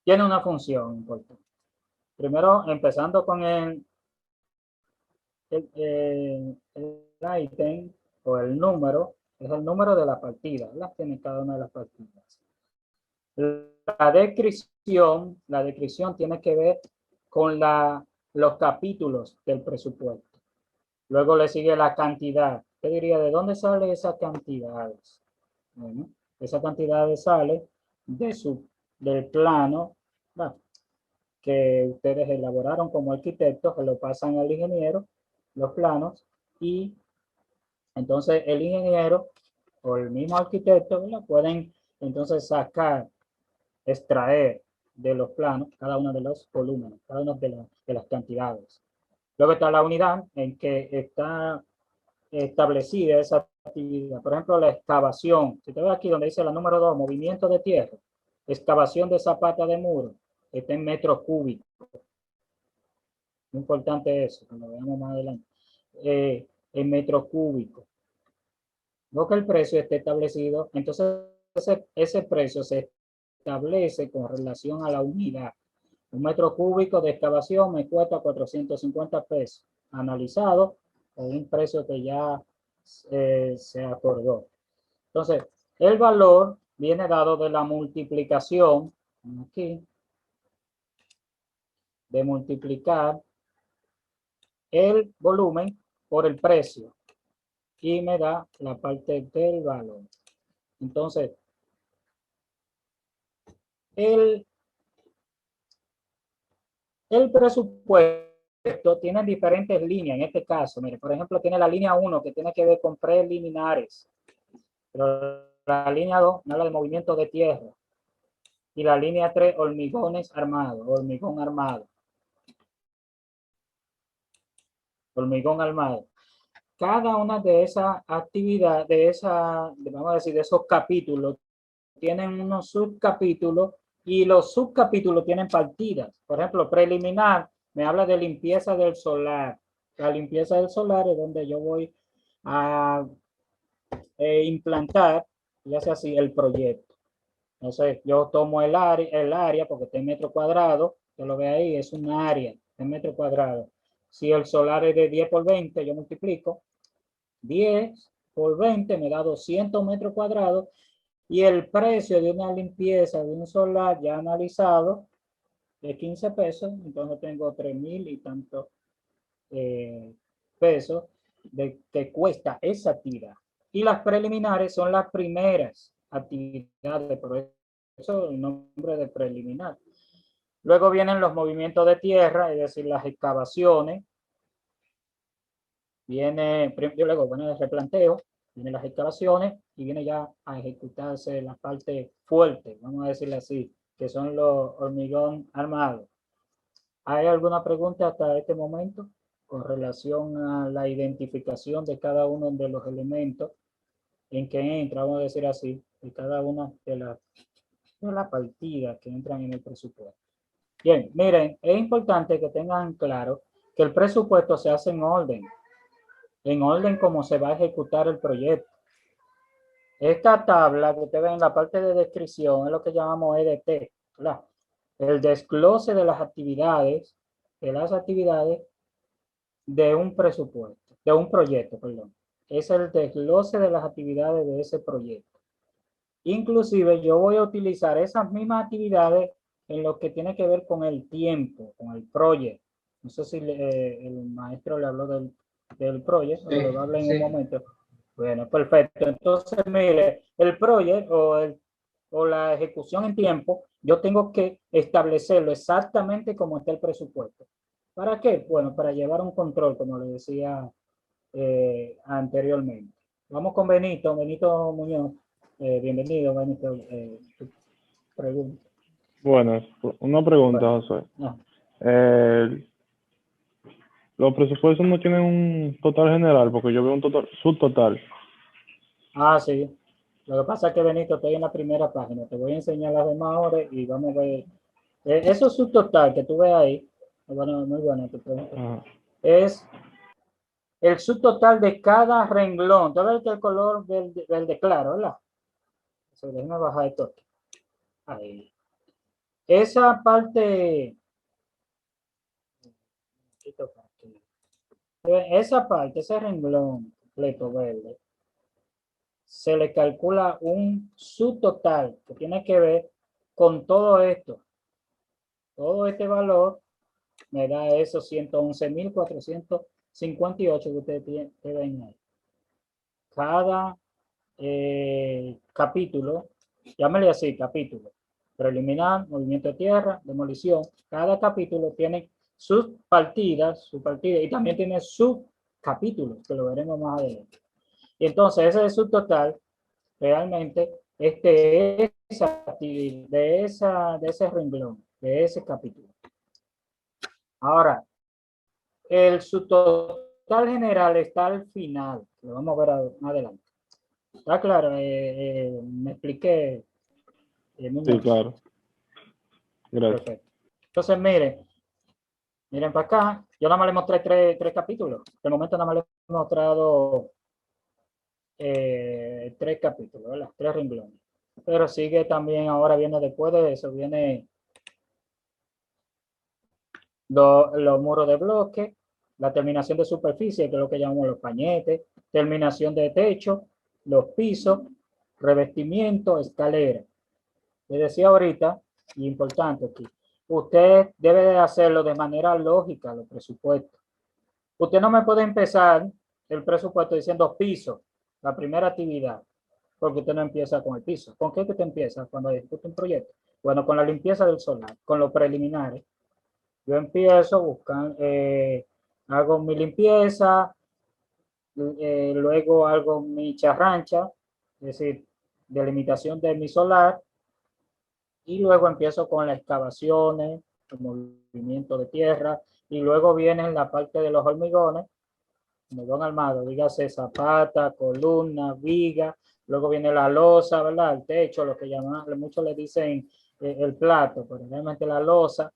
tiene una función importante. Primero, empezando con el ítem o el número, es el número de la partida, las tiene cada una de las partidas. La descripción tiene que ver con los capítulos del presupuesto. Luego le sigue la cantidad. ¿Qué diría? ¿De dónde salen esas cantidades? Bueno, esa cantidad sale del plano que ustedes elaboraron como arquitectos, que lo pasan al ingeniero, los planos, y entonces el ingeniero o el mismo arquitecto pueden entonces extraer de los planos cada uno de los volúmenes, cada una de las cantidades. Luego está la unidad en que está establecida esa actividad. Por ejemplo, la excavación. Si te ves aquí donde dice la número 2, movimiento de tierra, excavación de zapata de muro, está en metros cúbicos. Muy importante eso, cuando veamos más adelante. En metros cúbicos. No que el precio esté establecido, entonces ese precio se establece con relación a la unidad. Un metro cúbico de excavación me cuesta 450 pesos. Analizado con un precio que ya se acordó. Entonces, el valor viene dado de la multiplicación, aquí, de multiplicar el volumen por el precio y me da la parte del valor. Entonces, el presupuesto tiene diferentes líneas. En este caso, mire, por ejemplo, tiene la línea 1 que tiene que ver con preliminares. Pero la línea 2 habla de movimiento de tierra. Y la línea 3, hormigones armados, hormigón armado. Hormigón armado. Cada una de esas actividades, vamos a decir, de esos capítulos, tienen unos subcapítulos y los subcapítulos tienen partidas. Por ejemplo, preliminar me habla de limpieza del solar. La limpieza del solar es donde yo voy a implantar, ya sea así, el proyecto. Entonces, yo tomo el área porque está en metro cuadrado, que lo ve ahí, es un área en metro cuadrado. Si el solar es de 10 por 20, yo multiplico 10 por 20, me da 200 metros cuadrados, y el precio de una limpieza de un solar ya analizado de 15 pesos, entonces tengo 3,000 y tantos pesos que cuesta esa actividad. Y las preliminares son las primeras actividades, por eso el nombre de preliminar. Luego vienen los movimientos de tierra, es decir, las excavaciones. Luego viene el replanteo, vienen las excavaciones y viene ya a ejecutarse la parte fuerte, vamos a decirle así, que son los hormigón armado. ¿Hay alguna pregunta hasta este momento con relación a la identificación de cada uno de los elementos en que entra, vamos a decir así, de cada una de las partidas que entran en el presupuesto? Bien, miren, es importante que tengan claro que el presupuesto se hace en orden como se va a ejecutar el proyecto. Esta tabla que ustedes ven en la parte de descripción es lo que llamamos EDT, ¿verdad? El desglose de las actividades, de un presupuesto, de un proyecto, perdón. Es el desglose de las actividades de ese proyecto. Inclusive yo voy a utilizar esas mismas actividades en lo que tiene que ver con el tiempo, con el proyecto. No sé si el maestro le habló del proyecto, sí, lo va a hablar en un momento. Bueno, perfecto. Entonces, mire, el proyecto o la ejecución en tiempo, yo tengo que establecerlo exactamente como está el presupuesto. ¿Para qué? Bueno, para llevar un control, como le decía anteriormente. Vamos con Benito Muñoz. Bienvenido, Benito. Pregunta. Bueno, una pregunta, Bueno, José. no. Los presupuestos no tienen un total general, porque yo veo un total, subtotal. Ah, sí. Lo que pasa es que, Benito, estoy en la primera página. Te voy a enseñar las demás ahora y vamos a ver. Eso subtotal que tú ves ahí, bueno, muy bueno tu pregunta, es el subtotal de cada renglón. Tú ves que el color verde claro, ¿verdad? So, déjame bajar esto. Ahí. Esa parte, ese renglón completo verde, se le calcula un subtotal que tiene que ver con todo esto. Todo este valor me da esos 111.458 que ustedes ven ahí. Cada capítulo, llámale así, capítulo, preliminar, movimiento de tierra, demolición, cada capítulo tiene sus partidas, y también tiene subcapítulos, que lo veremos más adelante. Y entonces ese es su total, realmente, de ese renglón, de ese capítulo. Ahora, el subtotal general está al final, lo vamos a ver más adelante. ¿Está claro? Me expliqué. Sí, claro. Gracias. Perfecto. Entonces, miren para acá. Yo nada más les mostré tres capítulos. De momento nada más les he mostrado 3 capítulos, ¿verdad? 3 renglones. Pero sigue también, ahora viene después de eso, viene los muros de bloque, la terminación de superficie, que es lo que llamamos los pañetes, terminación de techo, los pisos, revestimiento, escalera. Les decía ahorita, y importante aquí, usted debe de hacerlo de manera lógica, los presupuestos. Usted no me puede empezar el presupuesto diciendo piso, la primera actividad, porque usted no empieza con el piso. ¿Con qué usted empieza cuando ejecuta un proyecto? Bueno, con la limpieza del solar, con los preliminares. Yo empiezo buscando, hago mi limpieza, luego hago mi charrancha, es decir, delimitación de mi solar, y luego empiezo con las excavaciones, el movimiento de tierra, y luego viene la parte de los hormigón armado, dígase zapata, columna, viga, luego viene la losa, ¿verdad? El techo, lo que llaman, muchos le dicen el plato, pero realmente la losa,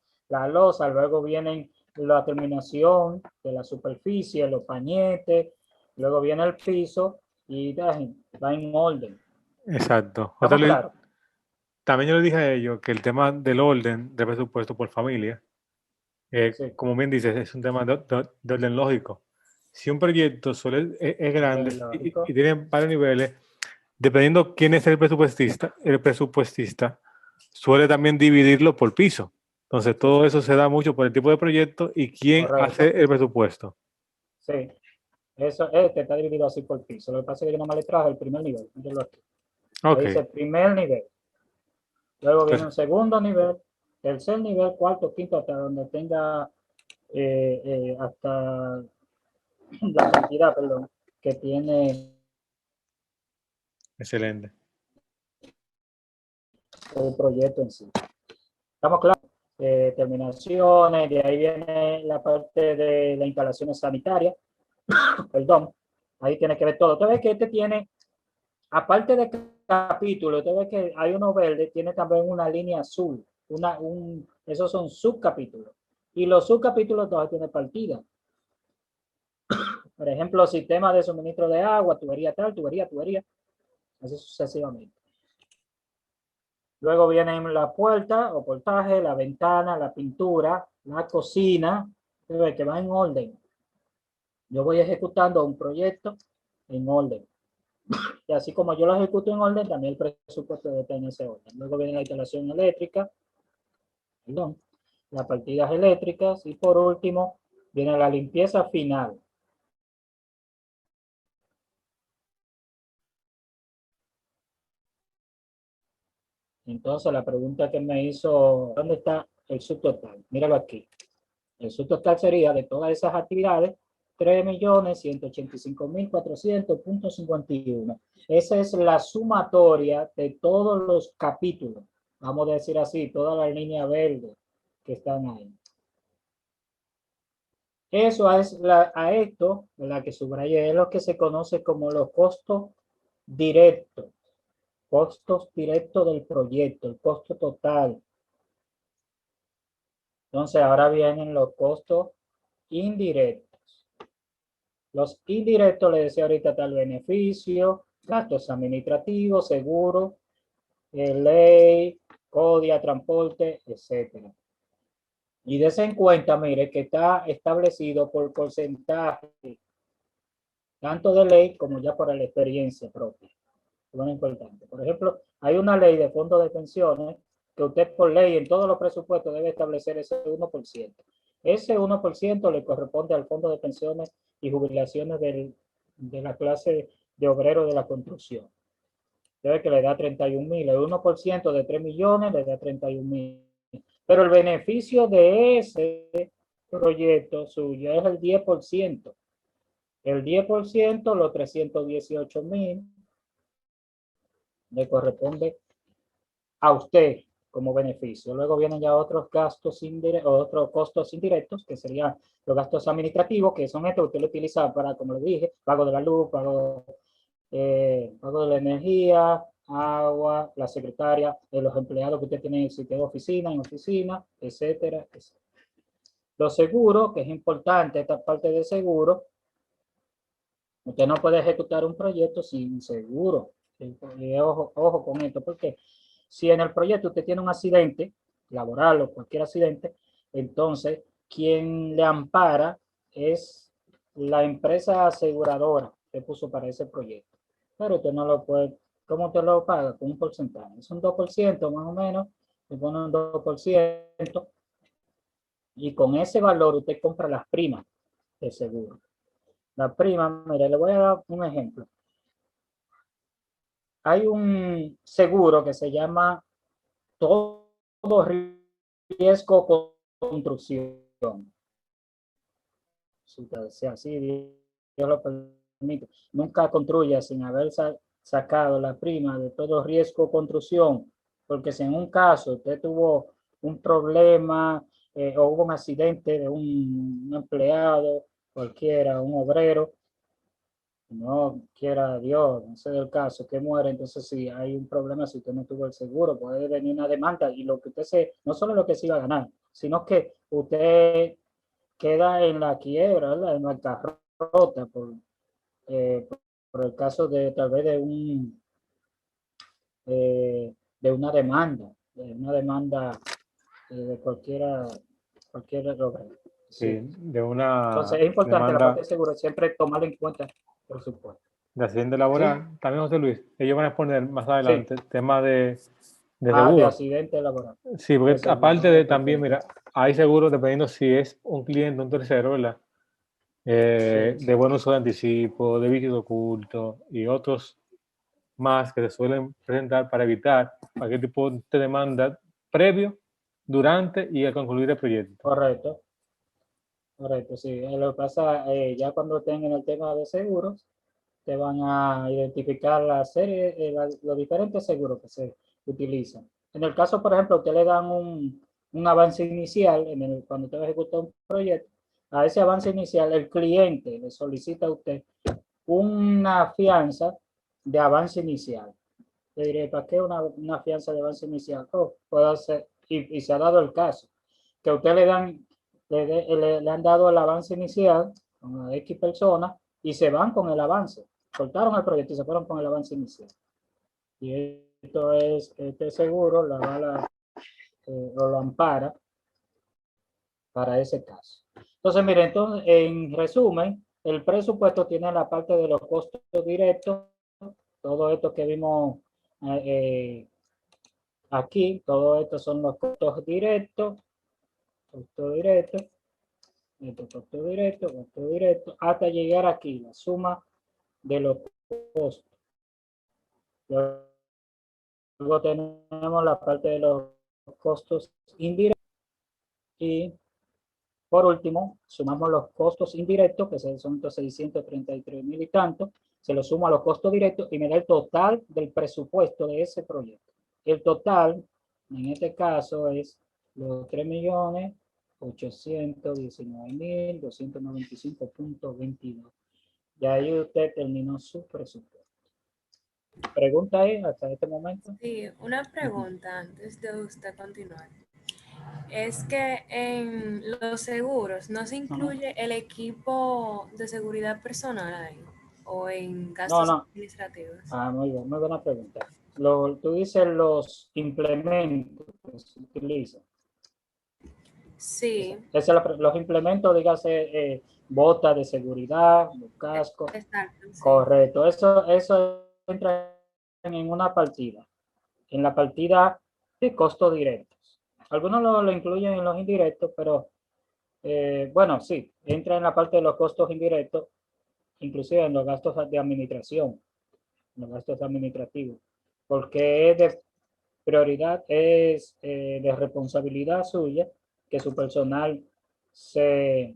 luego vienen la terminación de la superficie, los pañetes, luego viene el piso y va en orden. Exacto. Claro. También yo le dije a ellos que el tema del orden de presupuesto por familia, Sí. como bien dices, es un tema de orden lógico. Si un proyecto es grande y tiene varios niveles, dependiendo quién es el presupuestista suele también dividirlo por piso. Entonces, todo eso se da mucho por el tipo de proyecto y quién hace el presupuesto. Sí, eso está dividido así por piso. Lo que pasa es que yo nomás le traje el primer nivel. Ahí dice primer nivel. Luego viene un segundo nivel, tercer nivel, cuarto, quinto, hasta donde tenga hasta la cantidad, perdón, que tiene Excelente. el proyecto en sí. ¿Estamos claros? Terminaciones, de ahí viene la parte de las instalaciones sanitarias, perdón, ahí tiene que ver todo. Usted ve que este tiene, aparte de capítulo, usted ve que hay uno verde, tiene también una línea azul, esos son subcapítulos. Y los subcapítulos todos tienen partida. Por ejemplo, sistema de suministro de agua, tubería tal, tubería, así sucesivamente. Luego vienen la puerta o portaje, la ventana, la pintura, la cocina, que va en orden. Yo voy ejecutando un proyecto en orden. Y así como yo lo ejecuto en orden, también el presupuesto debe estar en ese orden. Luego viene la instalación eléctrica, perdón, las partidas eléctricas y por último viene la limpieza final. Entonces la pregunta que me hizo, ¿dónde está el subtotal? Míralo aquí. El subtotal sería de todas esas actividades, 3.185.400.51. Esa es la sumatoria de todos los capítulos. Vamos a decir así, toda la línea verde que están ahí. Eso es a esto, la que subrayé, es lo que se conoce como los costos directos. Costos directos del proyecto, el costo total. Entonces ahora vienen los costos indirectos. Los indirectos, le decía ahorita, tal beneficio, gastos administrativos, seguro, ley, CODIA, transporte, etc. Y des en cuenta, mire, que está establecido por porcentaje, tanto de ley como ya por la experiencia propia. Es muy importante. Por ejemplo, hay una ley de fondos de pensiones que usted por ley en todos los presupuestos debe establecer ese 1%. Ese 1% le corresponde al fondo de pensiones y jubilaciones de la clase de obrero de la construcción. Debe que le da 31.000, el 1% de 3 millones le da 31.000. Pero el beneficio de ese proyecto suyo es el 10%. El 10%, los 318.000, le corresponde a usted como beneficio. Luego vienen ya otros gastos indirectos, otros costos indirectos, que serían los gastos administrativos, que son estos que usted lo utiliza para, como le dije, pago de la luz, pago de la energía, agua, la secretaria, los empleados que usted tiene en sitio de oficina, etcétera, etcétera. Los seguros, que es importante esta parte de seguro. Usted no puede ejecutar un proyecto sin seguro. Y ojo con esto, porque si en el proyecto usted tiene un accidente laboral o cualquier accidente, entonces quien le ampara es la empresa aseguradora que puso para ese proyecto. Pero usted no lo puede, ¿cómo usted lo paga? Con un porcentaje. Es un 2% más o menos, se pone un 2%, y con ese valor usted compra las primas de seguro. La prima, mire, le voy a dar un ejemplo. Hay un seguro que se llama todo riesgo construcción. Si así Dios lo permite. Nunca construya sin haber sacado la prima de todo riesgo construcción, porque si en un caso usted tuvo un problema o hubo un accidente de un empleado, cualquiera, un obrero, no quiera Dios, no sé del caso, que muere, entonces si hay un problema, si usted no tuvo el seguro, puede venir una demanda y lo que usted no solo lo que se iba a ganar, sino que usted queda en la quiebra, ¿verdad? En la bancarrota por el caso de tal vez de una demanda de cualquier obra. Sí, de una Entonces es importante la demanda parte de seguro siempre tomar en cuenta, por supuesto. de accidente laboral. Sí. También, José Luis, ellos van a exponer más adelante tema de de seguro. accidente laboral. Sí, porque seguro, aparte de también, mira, hay seguros dependiendo si es un cliente, un tercero, ¿verdad? Sí. De buen uso de anticipo, de líquido oculto y otros más que se suelen presentar para evitar cualquier tipo de demanda previo durante y al concluir el proyecto. Correcto. Correcto, sí. Lo que pasa, ya cuando estén en el tema de seguros, te van a identificar la serie, los diferentes seguros que se utilizan. En el caso, por ejemplo, usted le dan un avance inicial, cuando usted ejecuta un proyecto, a ese avance inicial el cliente le solicita a usted una fianza de avance inicial. Le diré, ¿para qué una fianza de avance inicial? Puede ser, y se ha dado el caso, que a usted le han dado el avance inicial con X personas y se van con el avance. Cortaron el proyecto y se fueron con el avance inicial. Y este seguro o lo ampara para ese caso. Entonces, miren, en resumen, el presupuesto tiene la parte de los costos directos, todo esto que vimos aquí, todo esto son los costos directos, costo directo, hasta llegar aquí, la suma de los costos. Luego tenemos la parte de los costos indirectos y por último sumamos los costos indirectos, que son estos 633,000 y tanto, se lo sumo a los costos directos y me da el total del presupuesto de ese proyecto. El total, en este caso, es los 3.819.295.22. Y ahí usted terminó su presupuesto. ¿Pregunta ahí hasta este momento? Sí, una pregunta antes de usted continuar. Es que en los seguros no se incluye el equipo de seguridad personal ahí o en gastos administrativos. Muy bien, muy buena pregunta. Tú dices los implementos que se utilizan. Sí. Los implementos, dígase, botas de seguridad, casco. Exacto, sí. Correcto. Eso entra en una partida. En la partida de costos directos. Algunos lo incluyen en los indirectos, pero bueno, sí, entra en la parte de los costos indirectos, inclusive en los gastos de administración, los gastos administrativos, porque es de prioridad, es de responsabilidad suya que su personal se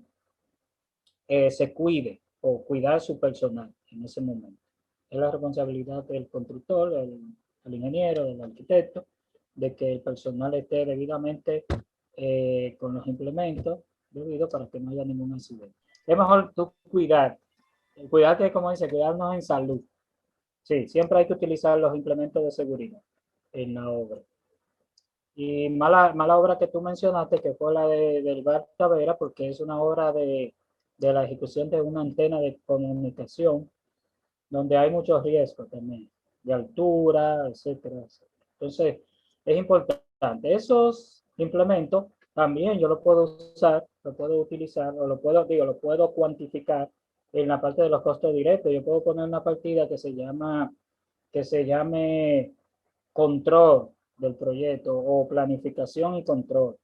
cuide o cuidar su personal en ese momento. Es la responsabilidad del constructor, del ingeniero, del arquitecto, de que el personal esté debidamente con los implementos debidos para que no haya ningún accidente. Es mejor tú cuidarte, como dice, cuidarnos en salud. Sí, siempre hay que utilizar los implementos de seguridad en la obra. Y mala obra que tú mencionaste, que fue la del Bar Tavera, porque es una obra de la ejecución de una antena de comunicación, donde hay muchos riesgos también, de altura, etcétera, etcétera. Entonces, es importante. Esos implementos también yo lo puedo usar, lo puedo utilizar, o lo puedo cuantificar en la parte de los costos directos. Yo puedo poner una partida que se llame control del proyecto o planificación y control.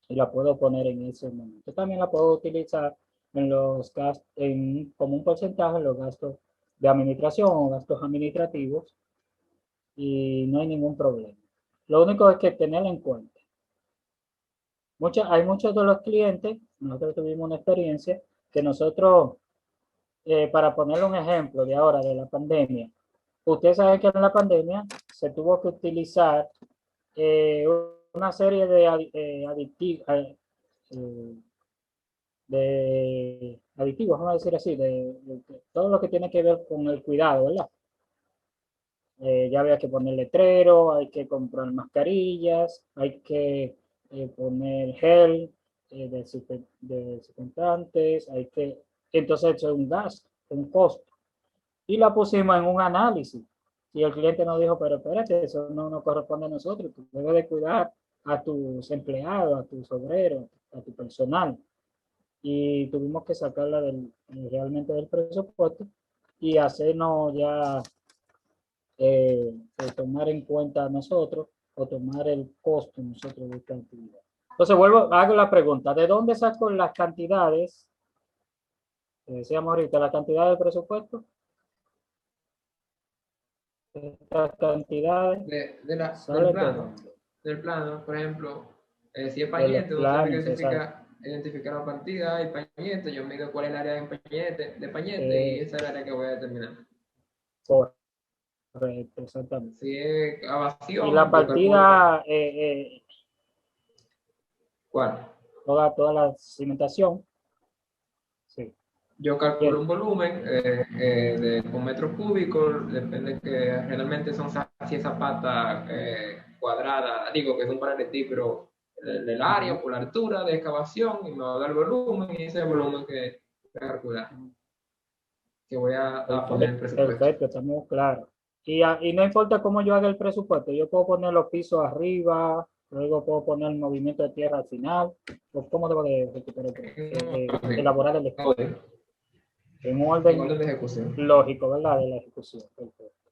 Y la puedo poner en ese momento. También la puedo utilizar en los gastos, como un porcentaje en los gastos de administración o gastos administrativos y no hay ningún problema. Lo único es que tenerlo en cuenta. Hay muchos de los clientes, nosotros tuvimos una experiencia que nosotros, para ponerle un ejemplo de ahora, de la pandemia, usted sabe que en la pandemia se tuvo que utilizar una serie de aditivos, vamos a decir así, de todo lo que tiene que ver con el cuidado, ¿verdad? Ya había que poner letrero, hay que comprar mascarillas, hay que poner gel desinfectantes, entonces eso es un gasto, un costo. Y la pusimos en un análisis. Y el cliente nos dijo, pero espérate, eso no nos corresponde a nosotros, tú debes de cuidar a tus empleados, a tus obreros, a tu personal. Y tuvimos que sacarla realmente del presupuesto y hacernos ya tomar en cuenta nosotros o tomar el costo nosotros de esta actividad. Entonces hago la pregunta, ¿de dónde saco las cantidades? Decíamos ahorita, la cantidad del presupuesto. Estas cantidades del plano, por ejemplo, Si es pañete, uno tiene que identificar la partida, el pañete, yo mido cuál es el área de pañete y esa es el área que voy a determinar. Correcto, exactamente. Si es a vacío. Y la partida, ¿cuál? Toda la cimentación. Sí. Yo calculo un volumen con metros cúbicos, depende que generalmente son 100 zapatas cuadradas, digo que son paralelepípedos del área por la altura de excavación y me va a dar el volumen y ese es el volumen que voy a calcular, que voy a poner el presupuesto. Perfecto, estamos claros. Y no importa cómo yo haga el presupuesto, yo puedo poner los pisos arriba, luego puedo poner el movimiento de tierra al final, o cómo debo de elaborar el estudio. En orden de ejecución. Lógico, ¿verdad? De la ejecución. Perfecto.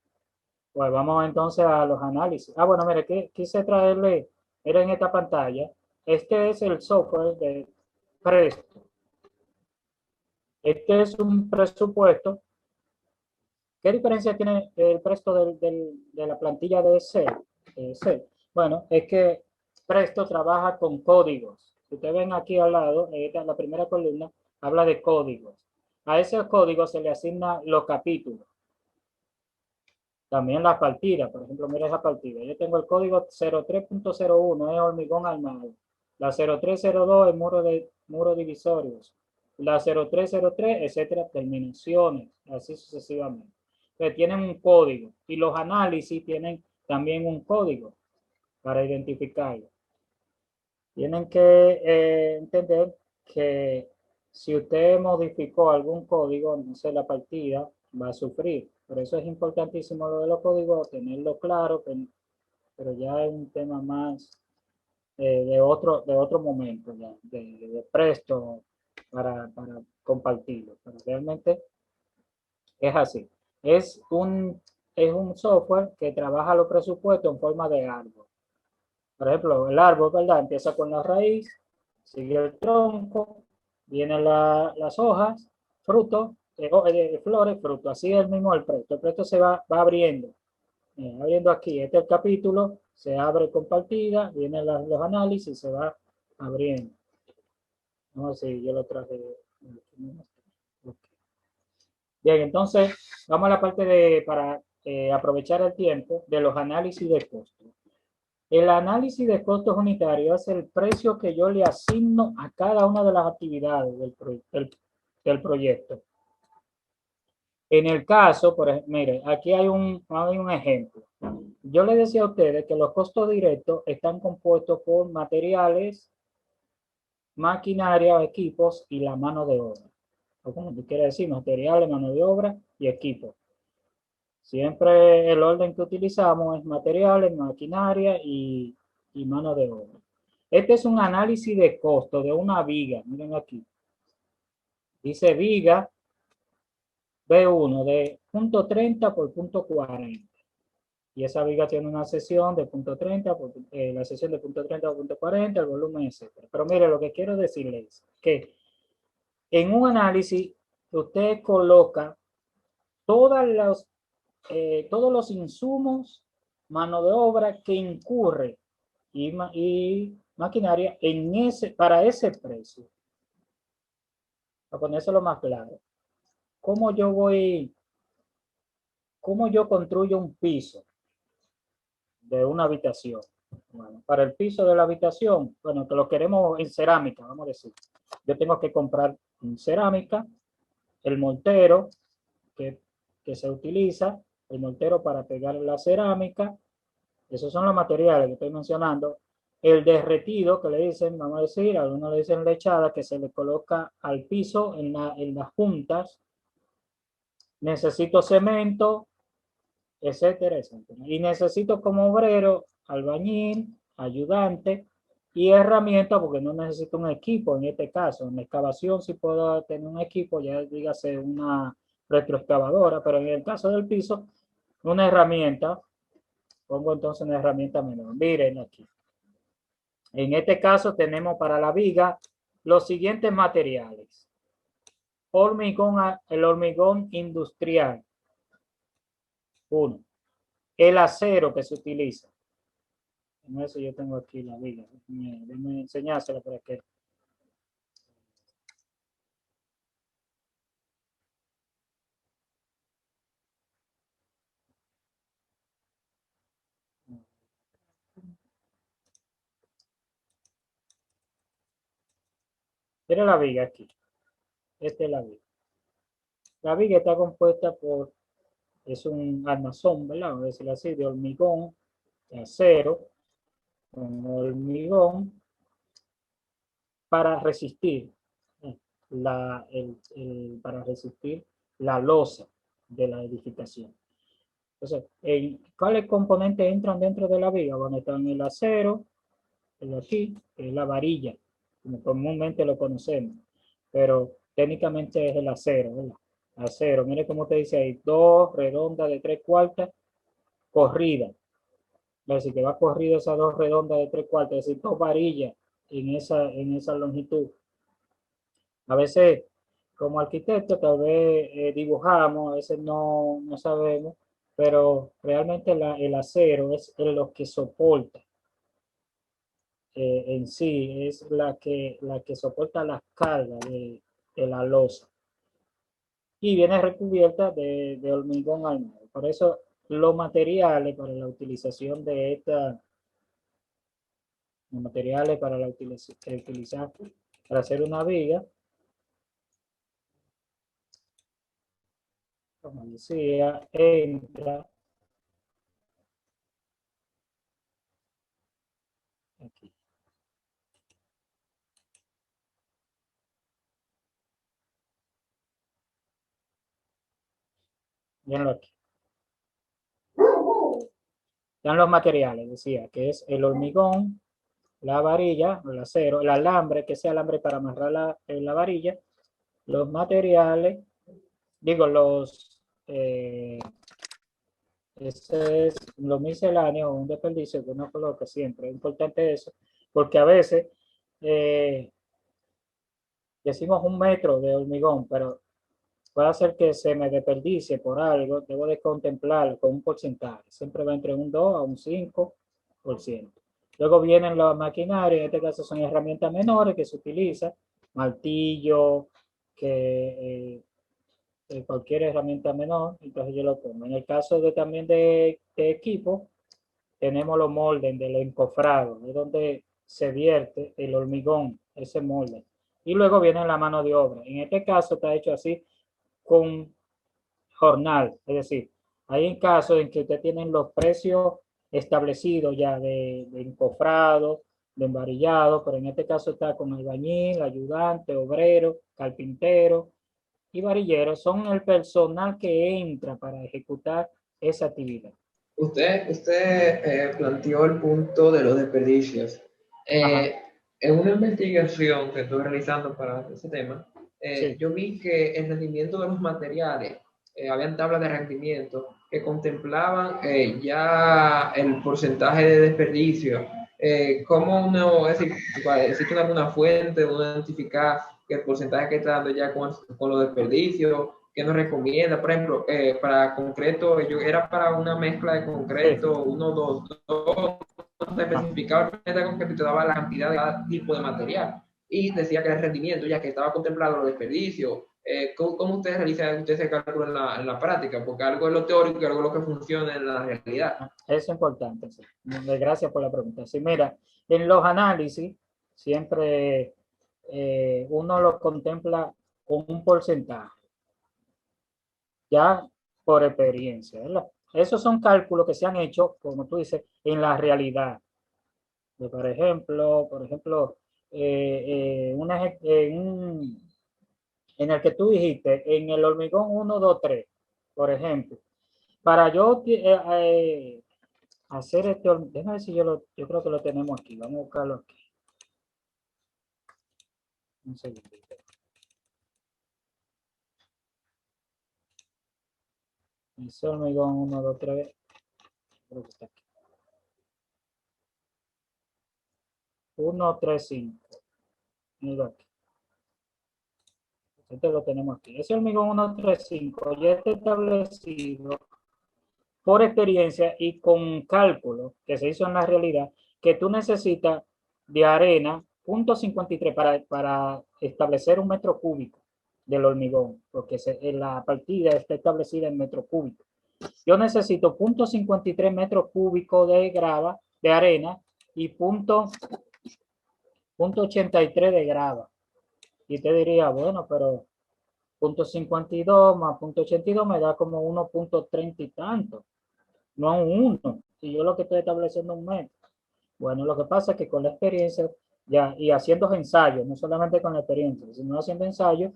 Pues vamos entonces a los análisis. Bueno, mire, quise traerle, era en esta pantalla, este es el software de Presto. Este es un presupuesto. ¿Qué diferencia tiene el Presto de la plantilla de Excel? Bueno, es que Presto trabaja con códigos. Si ustedes ven aquí al lado, en la primera columna, habla de códigos. A esos códigos se le asignan los capítulos. También las partidas, por ejemplo, mira esa partida. Yo tengo el código 03.01, es hormigón armado. La 0302 es muro divisorios. La 0303, etcétera, terminaciones, así sucesivamente. Entonces tienen un código y los análisis tienen también un código para identificarlo. Tienen que entender que si usted modificó algún código, no sé, la partida va a sufrir. Por eso es importantísimo lo de los códigos, tenerlo claro, pero ya es un tema más de otro momento, ya, de Presto para compartirlo. Pero realmente es así. Es un software que trabaja los presupuestos en forma de árbol. Por ejemplo, el árbol, ¿verdad? Empieza con la raíz, sigue el tronco, vienen las hojas, frutos, flores, frutos. Así es el mismo el Presto. El Presto se va abriendo. Abriendo aquí, este es el capítulo, se abre con partida, vienen los análisis, se va abriendo. No sé si yo lo traje. Bien, entonces vamos a la parte para aprovechar el tiempo de los análisis de costo. El análisis de costos unitarios es el precio que yo le asigno a cada una de las actividades del proyecto. En el caso, por ejemplo, mire, aquí hay un ejemplo. Yo les decía a ustedes que los costos directos están compuestos por materiales, maquinaria, equipos y la mano de obra. O como tú quieres decir, materiales, mano de obra y equipos. Siempre el orden que utilizamos es materiales, maquinaria y mano de obra. Este es un análisis de costo de una viga. Miren aquí. Dice viga B1 de punto 30 por punto 40. Y esa viga tiene una sección de punto 30, la sección de punto 30 por punto 40, el volumen, etc. Pero mire, lo que quiero decirles es que en un análisis usted coloca todos los insumos, mano de obra que incurre y maquinaria para ese precio. Para ponérselo más claro. ¿Cómo yo construyo un piso de una habitación? Bueno, para el piso de la habitación, bueno, que lo queremos en cerámica, vamos a decir. Yo tengo que comprar cerámica, el mortero que se utiliza, el mortero para pegar la cerámica, esos son los materiales que estoy mencionando. El derretido, que le dicen, vamos a decir, algunos le dicen lechada, que se le coloca al piso en las juntas. Necesito cemento, etcétera, etcétera. Y necesito como obrero, albañil, ayudante y herramienta, porque no necesito un equipo en este caso. En la excavación sí puedo tener un equipo, ya dígase una retroexcavadora, pero en el caso del piso, una herramienta. Pongo entonces una herramienta menor. Miren aquí. En este caso tenemos para la viga los siguientes materiales. El hormigón industrial. 1. El acero que se utiliza. En eso yo tengo aquí la viga. Déjame enseñársela para que... Tiene la viga aquí. Esta es la viga. La viga está compuesta por, es un armazón, ¿verdad? Vamos a decirlo así, de hormigón, de acero, con hormigón para resistir para resistir la losa de la edificación. Entonces, ¿cuáles componentes entran dentro de la viga? Bueno, están el acero, el aquí, que es la varilla, como comúnmente lo conocemos, pero técnicamente es el acero, ¿verdad? Acero, mire cómo te dice ahí, 2 redondas de 3/4 corridas. Es decir, que va corrida esas 2 redondas de 3/4, es decir, 2 varillas en esa longitud. A veces, como arquitecto, tal vez dibujamos, a veces no sabemos, pero realmente el acero es lo que soporta en sí, es la que soporta las cargas de la losa. Y viene recubierta de hormigón armado. Por eso, los materiales para la utilización de esta, los materiales para la utilizar para hacer una viga, como decía, entra aquí. Mirenlo aquí. Están los materiales, decía, que es el hormigón, la varilla, el acero, el alambre, que sea alambre para amarrar la varilla, los materiales, digo, ese es lo misceláneo, un desperdicio que uno coloca siempre. Es importante eso, porque a veces decimos 1 metro de hormigón, pero puede hacer que se me desperdicie por algo, debo de contemplarlo con un porcentaje. Siempre va entre un 2 a un 5%. Luego vienen los maquinarios, en este caso son herramientas menores que se utilizan, martillo, cualquier herramienta menor, entonces yo lo pongo. En el caso también de equipo, tenemos los moldes del encofrado, es donde se vierte el hormigón, ese molde. Y luego viene la mano de obra. En este caso está hecho así con jornal, es decir, hay en casos en que usted tienen los precios establecidos ya de encofrado, de embarillado, pero en este caso está con albañil, ayudante, obrero, carpintero y varillero, son el personal que entra para ejecutar esa actividad. Usted planteó el punto de los desperdicios. En una investigación que estoy realizando para ese tema, Sí. yo vi que el rendimiento de los materiales, habían tablas de rendimiento que contemplaban ya el porcentaje de desperdicio. ¿Cómo uno, es decir, existe alguna fuente, uno identificar el porcentaje que está dando ya con los desperdicios? ¿Qué nos recomienda? Por ejemplo, para concreto, yo era para una mezcla de concreto, 1, 2, 2, no especificaba el planeta concreto y te daba la cantidad de cada tipo de material. Y decía que el rendimiento, ya que estaba contemplado los desperdicios. ¿Cómo ustedes realizan ese cálculo en la práctica? Porque algo es lo teórico y algo es lo que funciona en la realidad. Eso es importante. Sí. Gracias por la pregunta. Sí, mira, en los análisis siempre uno lo contempla con un porcentaje, ya por experiencia, ¿verdad? Esos son cálculos que se han hecho, como tú dices, en la realidad. Por ejemplo, en el que tú dijiste, en el hormigón 1, 2, 3, por ejemplo, para yo hacer este, déjame ver si yo creo que lo tenemos aquí, vamos a buscarlo aquí. Un segundito. Ese hormigón 1, 2, 3, creo que está aquí. 1, 3, 5. Mira aquí. Este lo tenemos aquí. Ese hormigón 1, 3, 5 ya está establecido por experiencia y con cálculo que se hizo en la realidad que tú necesitas de arena 0.53 para establecer un metro cúbico del hormigón, porque la partida está establecida en metro cúbico. Yo necesito 0.53 metros cúbicos de grava, de arena, y 0.83 de grava. Y te diría, bueno, pero 0.52 más 0.82 me da como 1.30 y tanto, no un 1. Si yo lo que estoy estableciendo es un metro. Bueno, lo que pasa es que con la experiencia, ya, y haciendo ensayos, no solamente con la experiencia, sino haciendo ensayos,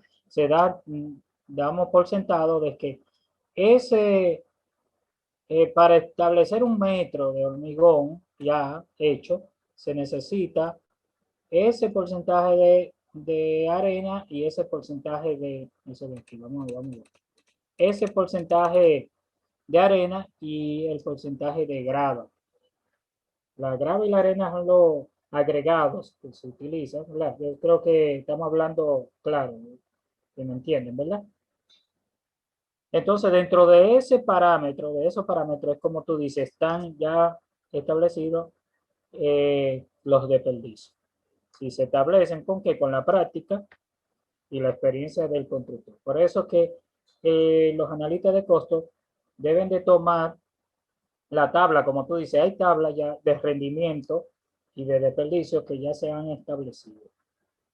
damos por sentado de que para establecer un metro de hormigón ya hecho, se necesita ese porcentaje de arena y ese porcentaje ese porcentaje de arena y el porcentaje de grava. La grava y la arena son los agregados que se utilizan, ¿verdad? Yo creo que estamos hablando claro, que me entienden, ¿verdad? Entonces, dentro de esos parámetros, es como tú dices, están ya establecidos los desperdicios. Si se establecen con qué, con la práctica y la experiencia del constructor. Por eso que los analistas de costos deben de tomar la tabla, como tú dices, hay tablas ya de rendimiento y de desperdicio que ya se han establecido.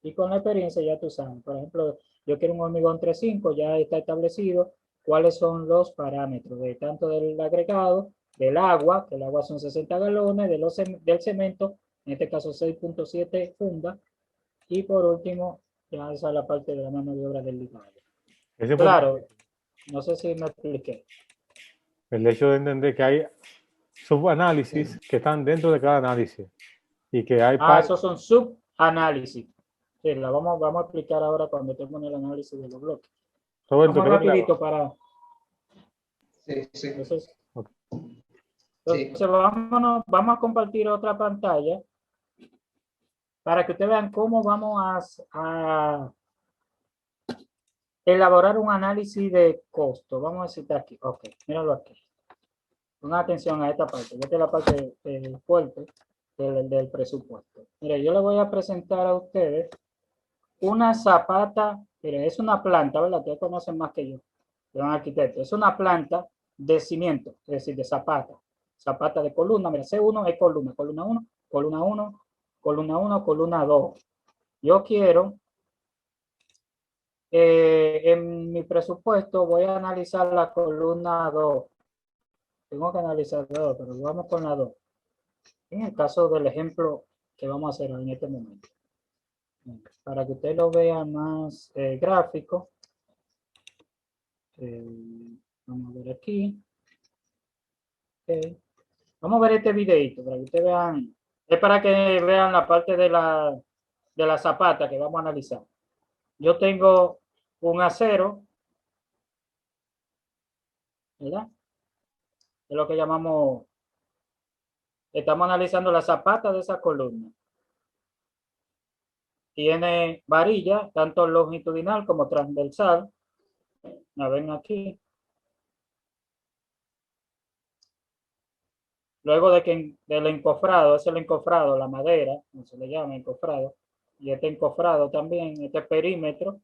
Y con la experiencia ya tú sabes, por ejemplo, yo quiero un hormigón 3.5, ya está establecido cuáles son los parámetros de tanto del agregado, del agua, que el agua son 60 galones, del cemento, en este caso 6.7 fundas, y por último, ya esa es la parte de la mano de obra del ligado. Claro, no sé si me expliqué. El hecho de entender que hay subanálisis que están dentro de cada análisis y que hay esos son subanálisis. Sí, la vamos a explicar ahora cuando estemos en el análisis de los bloques. Roberto, vamos rapidito para... Sí. Entonces, vamos a compartir otra pantalla para que ustedes vean cómo vamos a elaborar un análisis de costo. Vamos a citar aquí. Ok, míralo aquí. Pongan atención a esta parte. Esta es la parte fuerte del presupuesto. Mire, yo le voy a presentar a ustedes una zapata. Mire, es una planta, ¿verdad? Ustedes conocen más que yo. Yo soy un arquitecto. Es una planta de cimiento, es decir, de zapata. Zapata de columna. Mira, C1 es columna. Columna 1, columna 1, columna 1, columna 2. Yo quiero, en mi presupuesto, voy a analizar la columna 2. Tengo que analizar 2, pero vamos con la 2. En el caso del ejemplo que vamos a hacer en este momento. Para que usted lo vea más gráfico. Vamos a ver aquí. Okay. Vamos a ver este videito para que ustedes vean. Es para que vean la parte de la zapata que vamos a analizar. Yo tengo un acero, ¿verdad? Es lo que llamamos, estamos analizando la zapata de esa columna. Tiene varilla, tanto longitudinal como transversal. La ven aquí. Luego del encofrado, es el encofrado, la madera, como se le llama encofrado, y este encofrado también, este perímetro,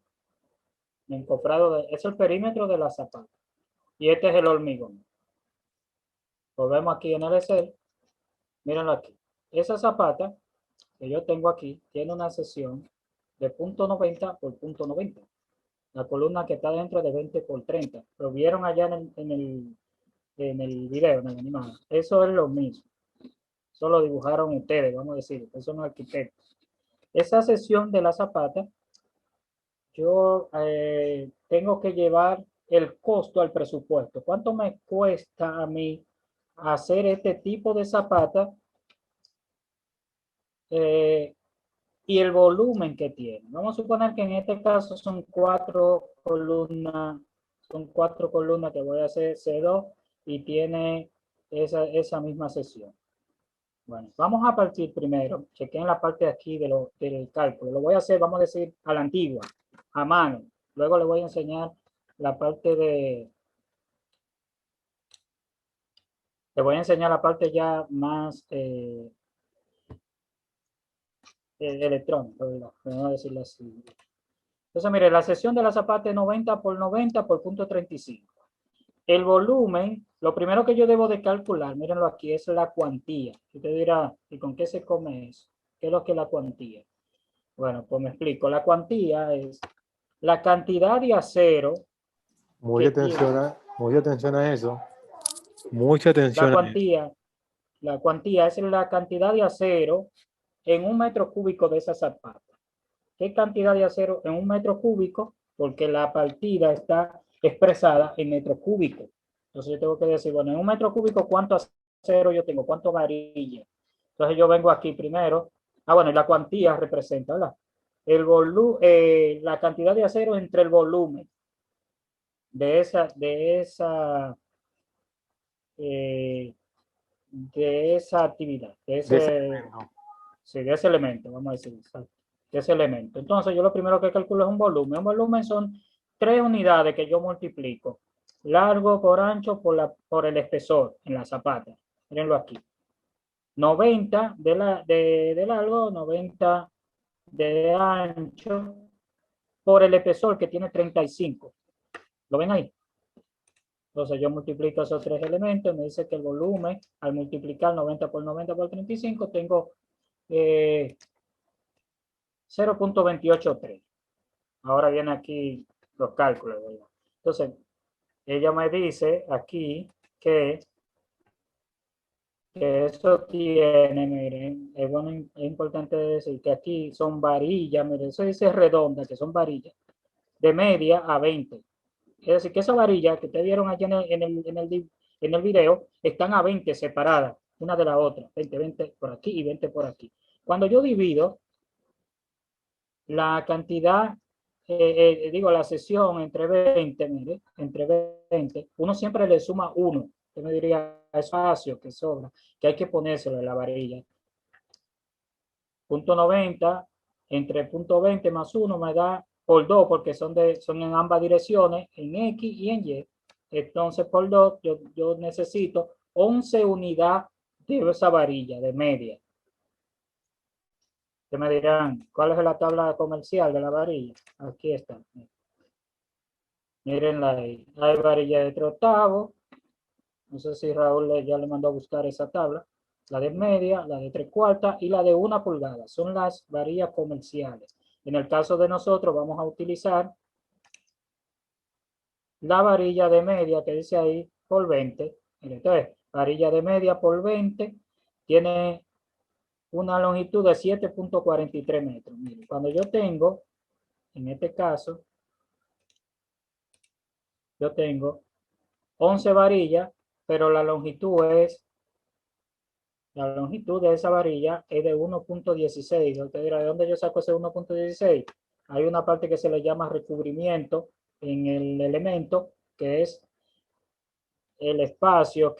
es el perímetro de la zapata. Y este es el hormigón. Lo vemos aquí en el Excel. Mírenlo aquí. Esa zapata que yo tengo aquí tiene una sección de 0.90 por 0.90. La columna que está dentro de 20 por 30. Lo vieron allá en el video, en el animado. Eso es lo mismo. Eso lo dibujaron ustedes, vamos a decir. Ustedes son arquitectos. Esa sección de la zapata, yo tengo que llevar el costo al presupuesto. ¿Cuánto me cuesta a mí hacer este tipo de zapata? Y el volumen que tiene. Vamos a suponer que en este caso son 4 columnas, que voy a hacer C2 y tiene esa misma sección. Bueno, vamos a partir primero, chequen la parte de aquí del cálculo. Lo voy a hacer, vamos a decir, a la antigua, a mano. Luego le voy a enseñar la parte le voy a enseñar la parte ya más electrónico, ¿verdad? Vamos a decirlo así. Entonces, mire, la sección de la zapata es 90 por 90 por punto 35. El volumen, lo primero que yo debo de calcular, mírenlo aquí, es la cuantía. Usted dirá, ¿y con qué se come eso? ¿Qué es lo que es la cuantía? Bueno, pues me explico. La cuantía es la cantidad de acero. Mucha atención a eso. Mucha atención a eso. La cuantía es la cantidad de acero en un metro cúbico de esa zapata. ¿Qué cantidad de acero en un metro cúbico? Porque la partida está expresada en metros cúbicos. Entonces yo tengo que decir, bueno, en un metro cúbico, ¿cuánto acero yo tengo? ¿Cuánto varilla? Entonces yo vengo aquí primero. Bueno, y la cuantía representa, ¿verdad? La cantidad de acero entre el volumen de esa actividad, de ese elemento, vamos a decir, de ese elemento. Entonces, yo lo primero que calculo es un volumen. Un volumen son 3 unidades que yo multiplico. Largo por ancho por el espesor en la zapata. Mírenlo aquí. 90 de largo, 90 de ancho por el espesor que tiene 35. ¿Lo ven ahí? Entonces yo multiplico esos 3 elementos, me dice que el volumen, al multiplicar 90 por 35, tengo 0.283. Ahora viene aquí los cálculos, ¿verdad? Entonces, ella me dice aquí que eso tiene, miren, es importante decir que aquí son varillas, miren, eso dice redonda, que son varillas, de media a 20. Es decir, que esas varillas que ustedes vieron allá en el video están a 20 separadas, una de la otra, 20 por aquí y 20 por aquí. Cuando yo divido la cantidad, la sección entre 20, mire, entre 20, uno siempre le suma 1. Yo me diría espacio que sobra, que hay que ponérselo en la varilla. Punto 90 entre punto 20 más 1 me da por 2, porque son en ambas direcciones, en X y en Y. Entonces, por 2, yo necesito 11 unidades de esa varilla de media. Que me dirán, ¿cuál es la tabla comercial de la varilla? Aquí está. Mírenla ahí. Hay varilla de 3 octavos. No sé si Raúl ya le mandó a buscar esa tabla. La de media, la de 3/4 y la de 1 pulgada. Son las varillas comerciales. En el caso de nosotros vamos a utilizar la varilla de media que dice ahí por 20. Entonces, varilla de media por 20 tiene una longitud de 7.43 metros. Mire, cuando yo tengo, en este caso, yo tengo 11 varillas, pero la longitud de esa varilla es de 1.16. Usted dirá, ¿de dónde yo saco ese 1.16? Hay una parte que se le llama recubrimiento en el elemento, que es el espacio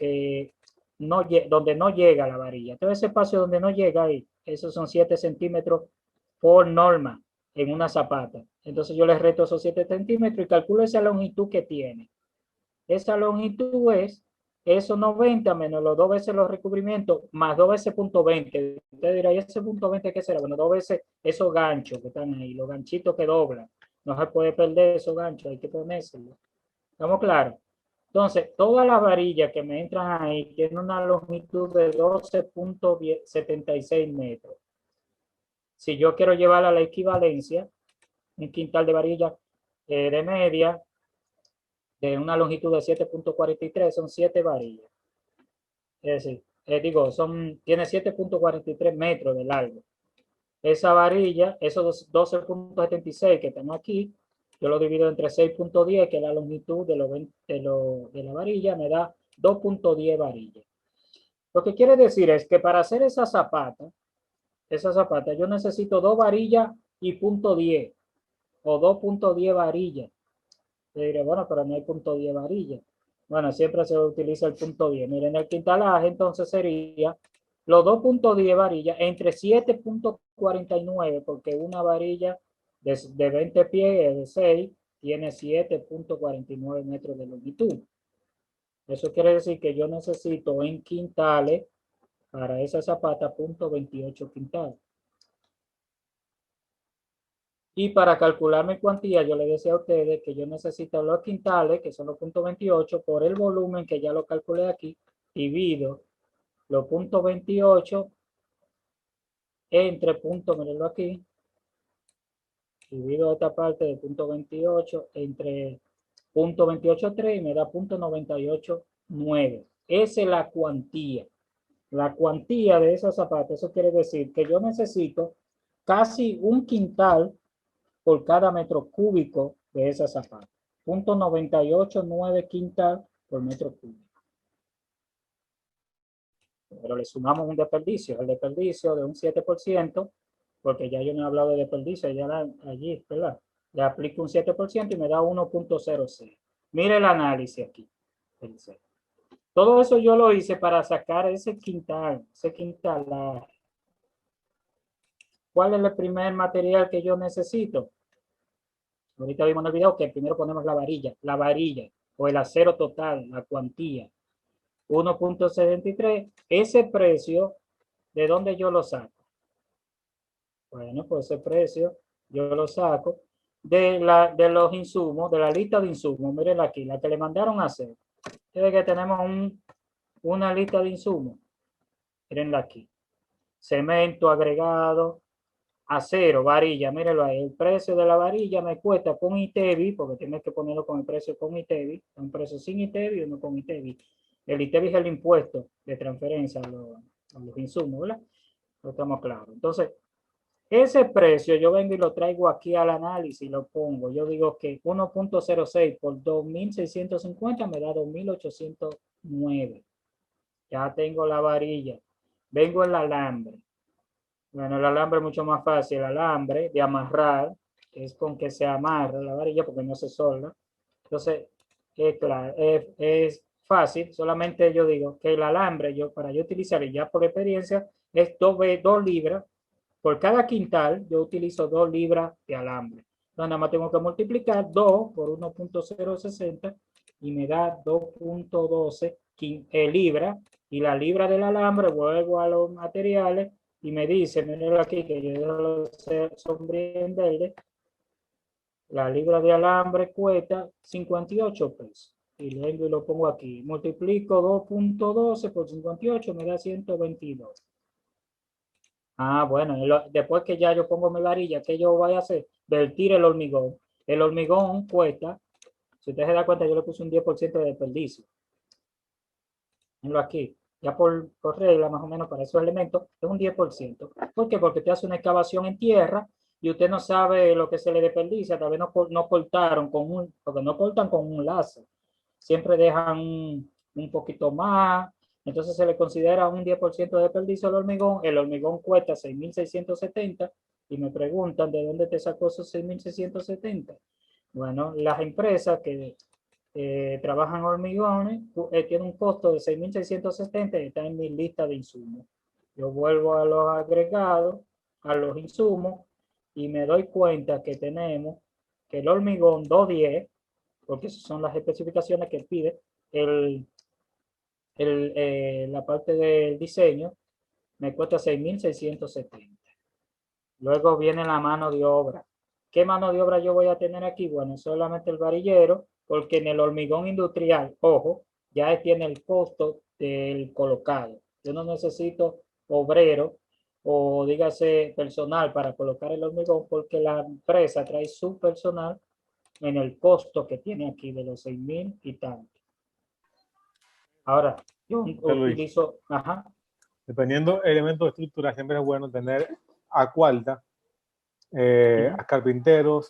donde no llega la varilla. Entonces, ese espacio donde no llega ahí, esos son 7 centímetros por norma en una zapata. Entonces, yo le resto esos 7 centímetros y calculo esa longitud que tiene. Esa longitud es esos 90 menos los 2 veces los recubrimientos, más 2 veces punto 20. Usted dirá, ¿y ese punto 20 qué será? Bueno, 2 veces esos ganchos que están ahí, los ganchitos que doblan. No se puede perder esos ganchos, hay que ponérselos. ¿Estamos claros? Entonces, todas las varillas que me entran ahí tienen una longitud de 12.76 metros. Si yo quiero llevar a la equivalencia, un quintal de varilla de media, de una longitud de 7.43, son 7 varillas. Es decir, tiene 7.43 metros de largo. Esa varilla, esos 12.76 que están aquí, yo lo divido entre 6.10, que es la longitud de la varilla, me da 2.10 varillas. Lo que quiere decir es que para hacer esa zapata, yo necesito 2 varillas y punto 10, o 2.10 varillas. Yo diré, bueno, pero no hay punto 10 varillas. Bueno, siempre se utiliza el punto 10. Miren, el quintalaje entonces sería los 2.10 varillas entre 7.49, porque una varilla de 20 pies de 6 tiene 7.49 metros de longitud. Eso quiere decir que yo necesito en quintales para esa zapata .28 quintales. Y para calcular mi cuantía, yo le decía a ustedes que yo necesito los quintales, que son los .28, por el volumen que ya lo calculé aquí, divido los .28 entre mírenlo aquí, divido esta parte de .28 entre .283 y me da .989. Esa es la cuantía. La cuantía de esos zapatos, eso quiere decir que yo necesito casi un quintal por cada metro cúbico de esa zapata. .989 quintal por metro cúbico. Pero le sumamos un desperdicio, el desperdicio de un 7%, porque ya yo no he hablado de desperdicio, ya allí, ¿verdad? Le aplico un 7% y me da 1.06. Mire el análisis aquí. Todo eso yo lo hice para sacar ese quintal. ¿Cuál es el primer material que yo necesito? Ahorita vimos en el video que primero ponemos la varilla o el acero total, la cuantía. 1.73. Ese precio, ¿de dónde yo lo saco? Bueno, pues ese precio yo lo saco de los insumos, de la lista de insumos. Miren aquí, la que le mandaron a hacer. Ustedes que tenemos una lista de insumos. Mirenla aquí. Cemento agregado, acero, varilla. Mírenlo ahí. El precio de la varilla me cuesta con ITEVI, porque tienes que ponerlo con el precio con ITEVI. Un precio sin ITEVI y uno con ITEVI. El ITEVI es el impuesto de transferencia a los insumos, ¿verdad? Lo estamos claros. Entonces, ese precio yo vengo y lo traigo aquí al análisis, lo pongo. Yo digo que 1.06 por 2.650 me da 2.809. Ya tengo la varilla. Vengo el alambre. Bueno, el alambre es mucho más fácil. El alambre de amarrar, que es con que se amarra la varilla porque no se solda. Entonces, claro, es fácil. Solamente yo digo que el alambre, para yo utilizar ya por experiencia, es 2 libras. Por cada quintal, yo utilizo 2 libras de alambre. Entonces, nada más tengo que multiplicar 2 por 1.060 y me da 2.12 libras. Y la libra del alambre, vuelvo a los materiales y me dice, miren aquí que yo lo sombrío en verde. La libra de alambre cuesta 58 pesos. Y vengo y lo pongo aquí. Multiplico 2.12 por 58, me da 122. Ah, bueno, después que ya yo pongo mi varilla, ¿qué yo voy a hacer? Vertir el hormigón. El hormigón cuesta, si usted se da cuenta, yo le puse un 10% de desperdicio. Venlo aquí. Ya por regla, más o menos, para esos elementos, es un 10%. ¿Por qué? Porque usted hace una excavación en tierra y usted no sabe lo que se le desperdicia. Tal vez no cortaron porque no cortan con un láser. Siempre dejan un poquito más. Entonces se le considera un 10% de desperdicio al hormigón. El hormigón cuesta 6.670 y me preguntan de dónde te sacó esos 6.670. Bueno, las empresas que trabajan hormigones tienen un costo de 6.670 y está en mi lista de insumos. Yo vuelvo a los agregados, a los insumos y me doy cuenta que tenemos que el hormigón 210, porque esas son las especificaciones que pide la parte del diseño, me cuesta 6.670. Luego viene la mano de obra. ¿Qué mano de obra yo voy a tener aquí? Bueno, solamente el varillero, porque en el hormigón industrial, ojo, ya tiene el costo del colocado. Yo no necesito obrero o dígase personal para colocar el hormigón, porque la empresa trae su personal en el costo que tiene aquí de los 6.000 y tanto. Ahora, yo utilizo... Ajá. Dependiendo del elemento de estructura, siempre es bueno tener a cuarta, a carpinteros,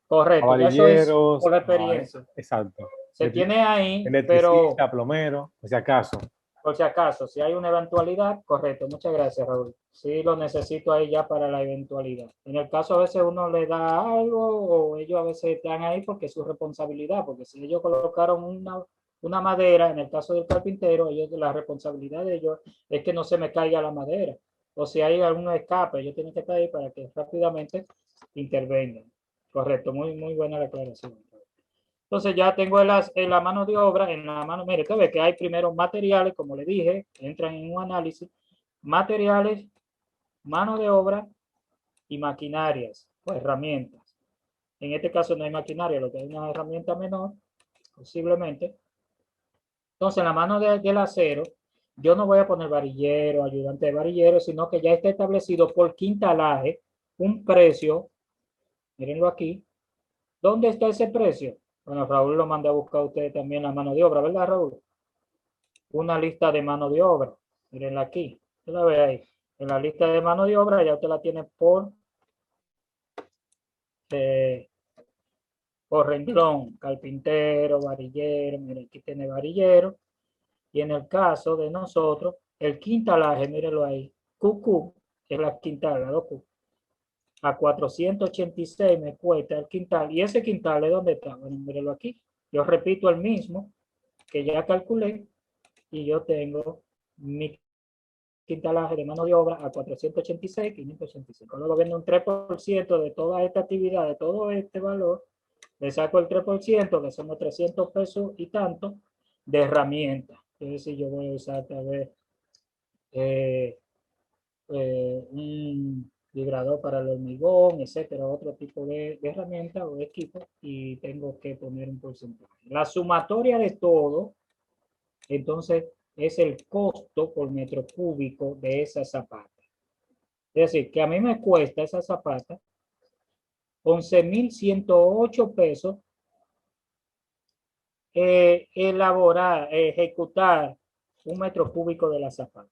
correcto, a varilleros, eso es por la experiencia. Exacto. Se tiene ahí, electricista, pero... plomero, por si acaso. Por si acaso, si hay una eventualidad, correcto. Muchas gracias, Raúl. Sí, lo necesito ahí ya para la eventualidad. En el caso, a veces uno le da algo o ellos a veces están ahí porque es su responsabilidad, porque si ellos colocaron una madera, en el caso del carpintero, la responsabilidad de ellos es que no se me caiga la madera. O si hay algún escape, ellos tienen que estar ahí para que rápidamente intervengan. Correcto, muy, muy buena la aclaración. Entonces ya tengo la mano de obra, en la mano, mire, usted ve que hay primero materiales, como le dije, entran en un análisis, materiales, mano de obra y maquinarias. o herramientas. En este caso no hay maquinaria, lo que hay es una herramienta menor, posiblemente. Entonces, en la mano del acero, yo no voy a poner varillero, ayudante de varillero, sino que ya está establecido por quintalaje un precio. Mírenlo aquí. ¿Dónde está ese precio? Bueno, Raúl lo mandó a buscar a ustedes también la mano de obra, ¿verdad, Raúl? Una lista de mano de obra. Mírenla aquí. Usted la ve ahí. En la lista de mano de obra ya usted la tiene por renglón, carpintero, varillero. Miren, aquí tiene varillero. Y en el caso de nosotros, el quintalaje, mírenlo ahí, QQ, que es la quintala, 2Q, a 486 me cuesta el quintal. ¿Y ese quintal es dónde está? Bueno, mírenlo aquí. Yo repito el mismo que ya calculé y yo tengo mi quintalaje de mano de obra a 486, 585. Luego viene un 3% de toda esta actividad, de todo este valor, le saco el 3%, que son los 300 pesos y tanto, de herramientas. Es decir, yo voy a usar tal vez un vibrador para el hormigón, etcétera, otro tipo de herramienta o de equipo, y tengo que poner un porcentaje. La sumatoria de todo, entonces, es el costo por metro cúbico de esa zapata. Es decir, que a mí me cuesta esa zapata 11.108 pesos ejecutar un metro cúbico de la zapata.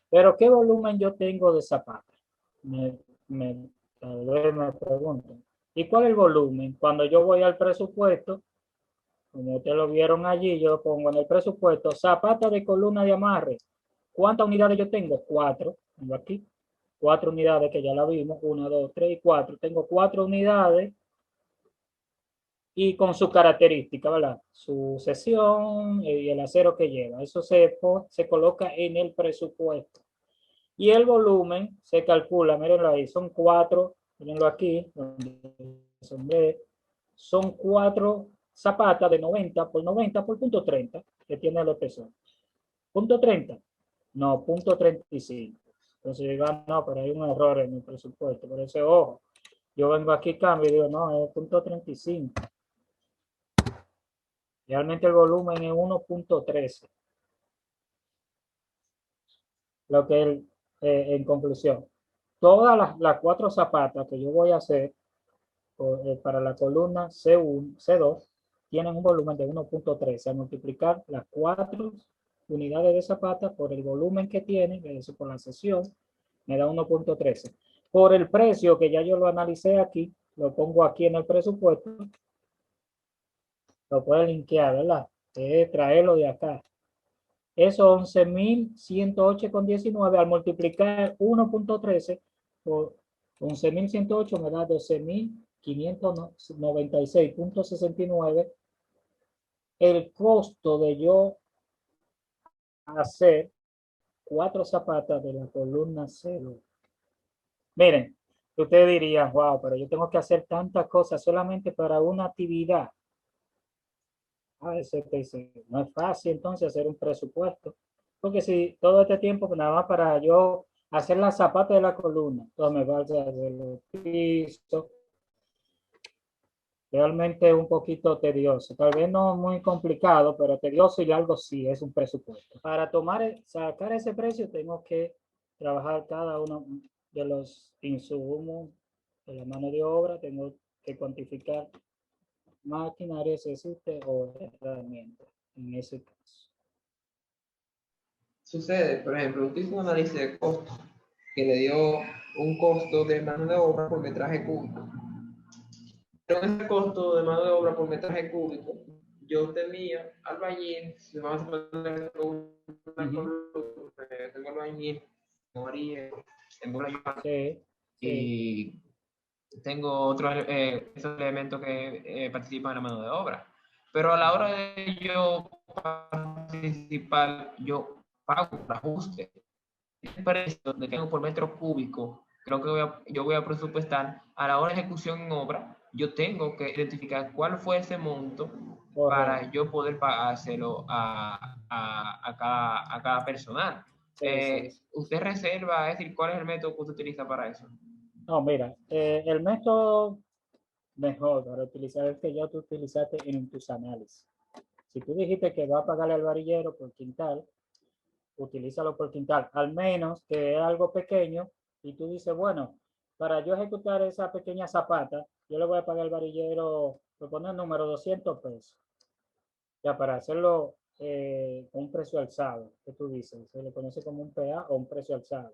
Pero ¿qué volumen yo tengo de zapata? Tal vez me preguntan. ¿Y cuál es el volumen? Cuando yo voy al presupuesto, como ustedes lo vieron allí, yo pongo en el presupuesto zapata de columna de amarre. ¿Cuántas unidades yo tengo? 4. Tengo aquí 4 unidades que ya la vimos. 1, 2, 3 y 4. Tengo 4 unidades y con su característica, ¿verdad? Su sección y el acero que lleva. Eso se coloca en el presupuesto. Y el volumen se calcula, mírenlo ahí, son 4, mírenlo aquí, son 4 zapatas de 90 por punto 30, que tiene el espesor. ¿Punto 30? No, punto 35. Entonces digan, no, pero hay un error en el presupuesto, por ese ojo. Yo vengo aquí, cambio y digo, no, es punto 35. Realmente el volumen es 1.13. Lo que en conclusión, todas las 4 zapatas que yo voy a hacer para la columna C1, C2, tienen un volumen de 1.13. Al multiplicar las 4 unidades de zapata por el volumen que tiene, es decir, por la sección, me da 1.13. Por el precio que ya yo lo analicé aquí, lo pongo aquí en el presupuesto, lo puede linkear, ¿verdad? Traerlo de acá. Eso 11.108,19 al multiplicar 1.13 por 11.108 me da 12.596.69. El costo de yo hacer 4 zapatas de la columna 0. Miren, ustedes dirían, wow, pero yo tengo que hacer tantas cosas solamente para una actividad. A veces no es fácil entonces hacer un presupuesto, porque si todo este tiempo pues, nada más para yo hacer la zapata de la columna, todo me va a hacer los pisos, realmente es un poquito tedioso, tal vez no muy complicado, pero tedioso y algo sí es un presupuesto. Para sacar ese precio tengo que trabajar cada uno de los insumos de la mano de obra, tengo que cuantificar maquinaria, si existe, o herramientas en ese caso. Sucede, por ejemplo, usted hizo un análisis de costo que le dio un costo de mano de obra por metraje cúbico. Pero ese costo de mano de obra por metraje cúbico, yo tenía albañil, si vamos a poner una columna, tengo albañil, tengo varillero, tengo la y tengo otros esos elementos que participan en la mano de obra. Pero a la hora de yo participar, yo pago un ajuste. El precio que tengo por metro cúbico, creo que yo voy a presupuestar a la hora de ejecución en obra, yo tengo que identificar cuál fue ese monto para yo poder pagárselo a cada personal. ¿Usted reserva? Es decir, ¿cuál es el método que usted utiliza para eso? No, mira, el método mejor para utilizar el que ya tú utilizaste en tus análisis. Si tú dijiste que va a pagarle al varillero por quintal, utilízalo por quintal, al menos que es algo pequeño y tú dices, bueno, para yo ejecutar esa pequeña zapata, yo le voy a pagar al varillero, por poner el número, 200 pesos. Ya para hacerlo con un precio alzado, que tú dices, se le conoce como un PA o un precio alzado.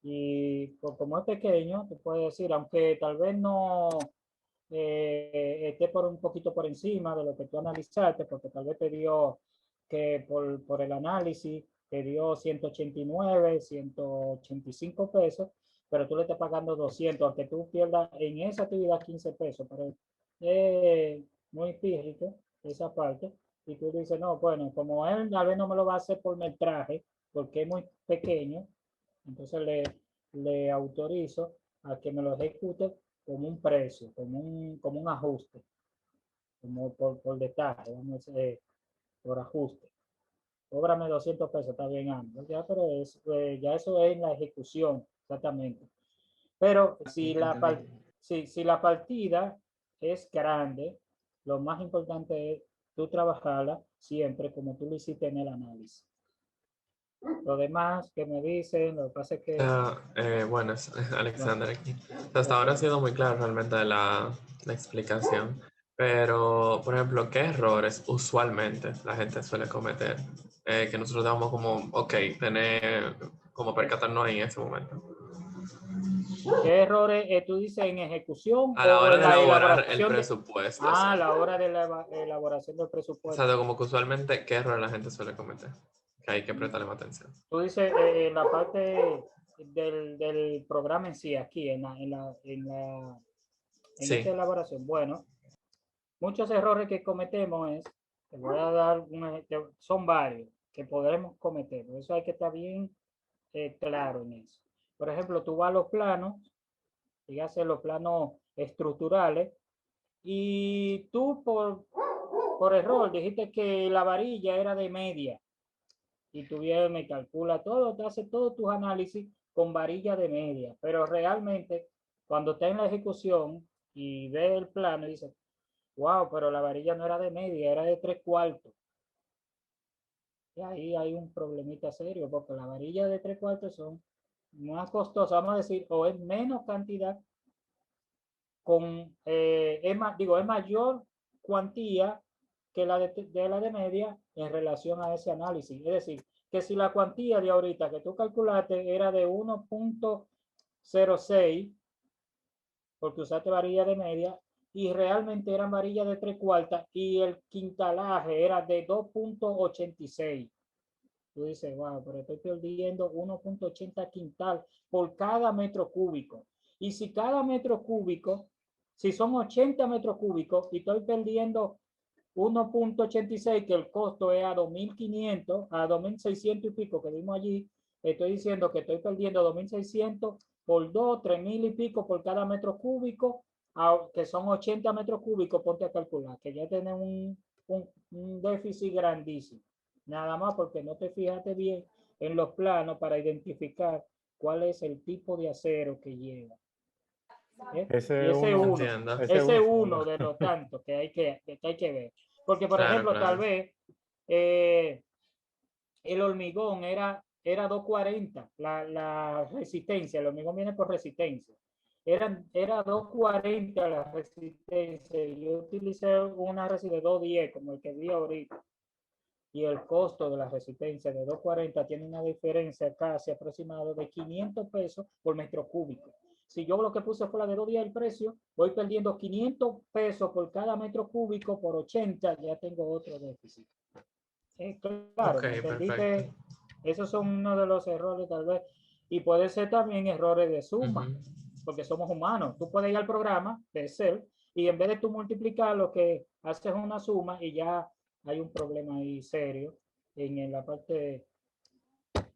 Y como es pequeño, tú puedes decir, aunque tal vez no esté por un poquito por encima de lo que tú analizaste, porque tal vez te dio que por el análisis te dio 189, 185 pesos, pero tú le estás pagando 200, aunque tú pierdas en esa actividad 15 pesos, pero es muy pírrico esa parte. Y tú dices, no, bueno, como él tal vez no me lo va a hacer por metraje, porque es muy pequeño, entonces le autorizo a que me lo ejecute como un precio, como un ajuste, como por detalle, vamos a decir, por ajuste. Cóbrame 200 pesos, está bien, ambos, ya, pero ya eso es en la ejecución, exactamente. Pero si la partida es grande, lo más importante es tú trabajarla siempre como tú lo hiciste en el análisis. Lo demás que me dicen, lo que pasa es que... Bueno, es Alexander aquí. Hasta ahora ha sido muy claro realmente la explicación, pero, por ejemplo, ¿qué errores usualmente la gente suele cometer? Que nosotros damos como, ok, tener, como percatarnos en ese momento. ¿Qué errores tú dices en ejecución A la o hora en de la elaborar el elaboración presupuesto. a la hora de la elaboración del O presupuesto? sea, como que usualmente, ¿qué errores la gente suele cometer? Que hay que prestarle más atención. Tú dices en la parte del programa en sí, aquí, en Sí. esta elaboración. Bueno, muchos errores que cometemos te voy a dar son varios que podremos cometer. Por eso hay que estar bien claro en eso. Por ejemplo, tú vas a los planos, dígase los planos estructurales, y tú por error dijiste que la varilla era de media y tú vienes, me calcula todo, te hace todos tus análisis con varilla de media, pero realmente cuando está en la ejecución y ve el plano, dice, wow, pero la varilla no era de media, era de 3/4. Y ahí hay un problemita serio, porque la varilla de 3/4 son más costosas, vamos a decir, o es menos cantidad, es mayor cuantía que la de media en relación a ese análisis. Es decir, que si la cuantía de ahorita que tú calculaste era de 1.06, porque usaste varilla de media, y realmente eran varillas de 3/4 y el quintalaje era de 2.86. Tú dices, wow, pero estoy perdiendo 1.80 quintal por cada metro cúbico. Y si cada metro cúbico, si son 80 metros cúbicos y estoy perdiendo 1.86, que el costo es a 2.500, a 2.600 y pico que vimos allí, estoy diciendo que estoy perdiendo 2.600 por 2, 3.000 y pico por cada metro cúbico, que son 80 metros cúbicos, ponte a calcular, que ya tienen un déficit grandísimo. Nada más porque no te fijaste bien en los planos para identificar cuál es el tipo de acero que lleva. Ese es uno de los tantos que hay que ver. Porque, por ejemplo, tal vez el hormigón era 240, la resistencia, el hormigón viene por resistencia. Era 240 la resistencia. Yo utilicé una resistencia de 210, como el que vi ahorita. Y el costo de la resistencia de 240 tiene una diferencia casi aproximada de 500 pesos por metro cúbico. Si yo lo que puse fue la de 2 días el precio, voy perdiendo 500 pesos por cada metro cúbico por 80, ya tengo otro déficit. Claro, Ok, perfecto. Esos son uno de los errores tal vez. Y puede ser también errores de suma, porque somos humanos. Tú puedes ir al programa de Excel y en vez de tú multiplicar, lo que haces es una suma y ya hay un problema ahí serio en la parte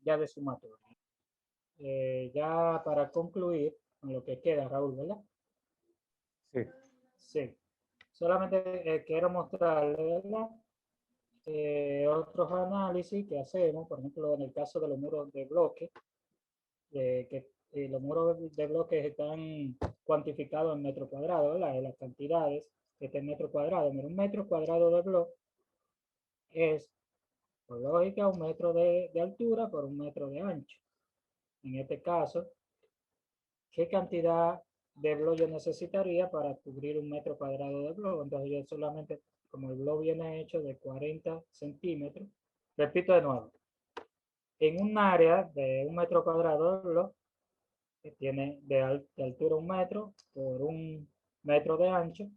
ya de sumatoria. Ya para concluir con lo que queda, Raúl, ¿verdad? Sí. Sí. Solamente quiero mostrarle, ¿verdad? otros análisis que hacemos, por ejemplo, en el caso de los muros de bloque, los muros de bloques están cuantificados en metros cuadrados, ¿verdad? En las cantidades que están en metros cuadrados. Mira, un metro cuadrado de bloque es, por lógica, 1 metro de altura por 1 metro de ancho. En este caso, ¿qué cantidad de bloque yo necesitaría para cubrir 1 metro cuadrado de bloque? Entonces yo solamente, como el bloque viene hecho de 40 centímetros, repito de nuevo, en un área de 1 metro cuadrado de bloque, que tiene de altura 1 metro por 1 metro de ancho,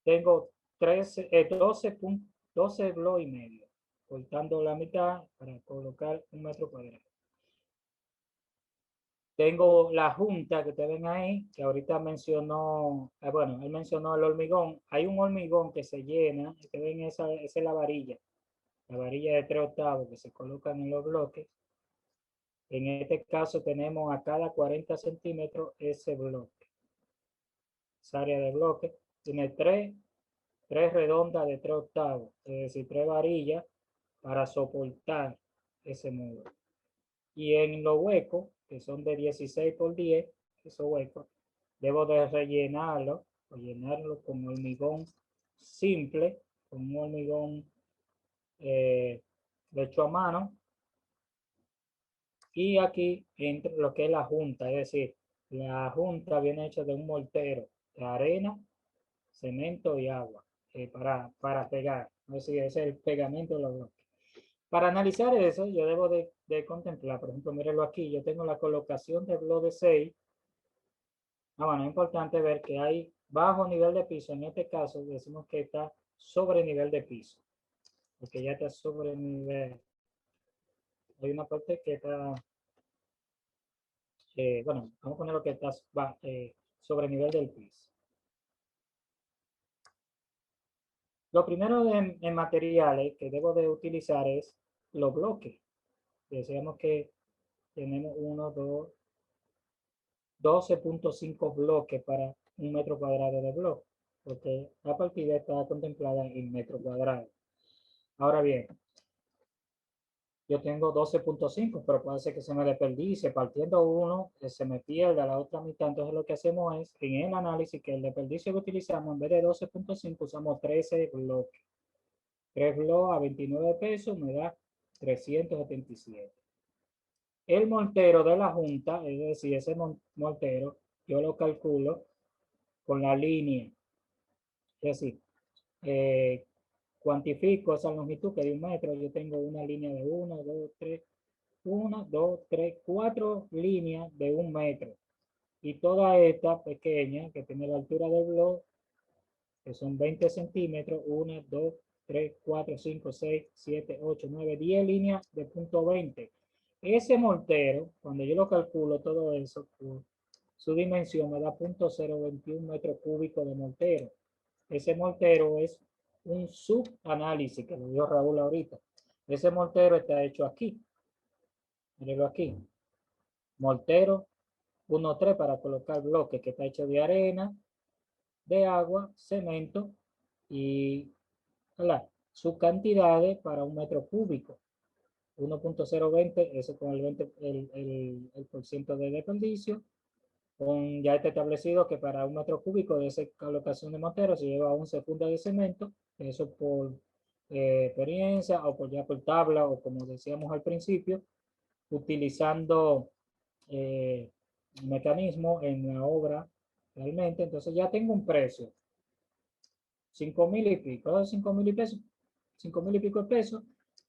tengo 12 bloques y medio, cortando la mitad para colocar 1 metro cuadrado. Tengo la junta que te ven ahí, que ahorita mencionó, bueno, él mencionó el hormigón. Hay un hormigón que se llena, que ven esa es la varilla de 3/8 que se colocan en los bloques. En este caso tenemos a cada 40 centímetros ese bloque. Esa área de bloque tiene tres redondas de 3/8, es decir, 3 varillas para soportar ese muro. Y en los huecos, que son de 16 por 10, esos huecos, debo de rellenarlo con hormigón simple, con un hormigón hecho a mano. Y aquí entra lo que es la junta, es decir, la junta viene hecha de un mortero de arena, cemento y agua para pegar. Es decir, ese es el pegamento de los bloques. Para analizar eso, yo debo de contemplar, por ejemplo, mírenlo aquí, yo tengo la colocación de bloque de 6. Bueno, es importante ver que hay bajo nivel de piso, en este caso decimos que está sobre nivel de piso, porque ya está sobre nivel. Hay una parte que está, bueno, vamos a poner lo que está sobre nivel del piso. Lo primero en materiales que debo de utilizar es los bloques. Decíamos que tenemos 12.5 bloques para 1 metro cuadrado de bloque, porque la partida está contemplada en metro cuadrado. Ahora bien, yo tengo 12.5, pero puede ser que se me desperdicie, partiendo uno, se me pierda la otra mitad. Entonces lo que hacemos es, en el análisis, que el desperdicio que utilizamos, en vez de 12.5, usamos 13 bloques. 3 bloques a 29 pesos me da 377. El mortero de la junta, es decir, ese mortero, yo lo calculo con la línea. Es decir, cuantifico esa longitud que de 1 metro. Yo tengo una línea de 1, 2, 3, 1, 2, 3, 4 líneas de 1 metro. Y toda esta pequeña que tiene la altura del bloque, que son 20 centímetros, 1, 2, 3, 4, 5, 6, 7, 8, 9, 10 líneas de punto 20. Ese mortero, cuando yo lo calculo todo eso, su dimensión me da 0.021 metros cúbicos de mortero. Ese mortero es un subanálisis que lo dio Raúl ahorita. Ese mortero está hecho aquí. Mírenlo aquí. Mortero 1.3 para colocar bloques, que está hecho de arena, de agua, cemento y sus cantidades para 1 metro cúbico. 1.020, eso con el % de desperdicio. Ya está establecido que para 1 metro cúbico de esa colocación de mortero se lleva 11 fundas de cemento, eso por experiencia o por tabla o como decíamos al principio, utilizando mecanismo en la obra realmente. Entonces ya tengo un precio, 5,000 y pico, 5,000 y pesos, 5,000 y pico de pesos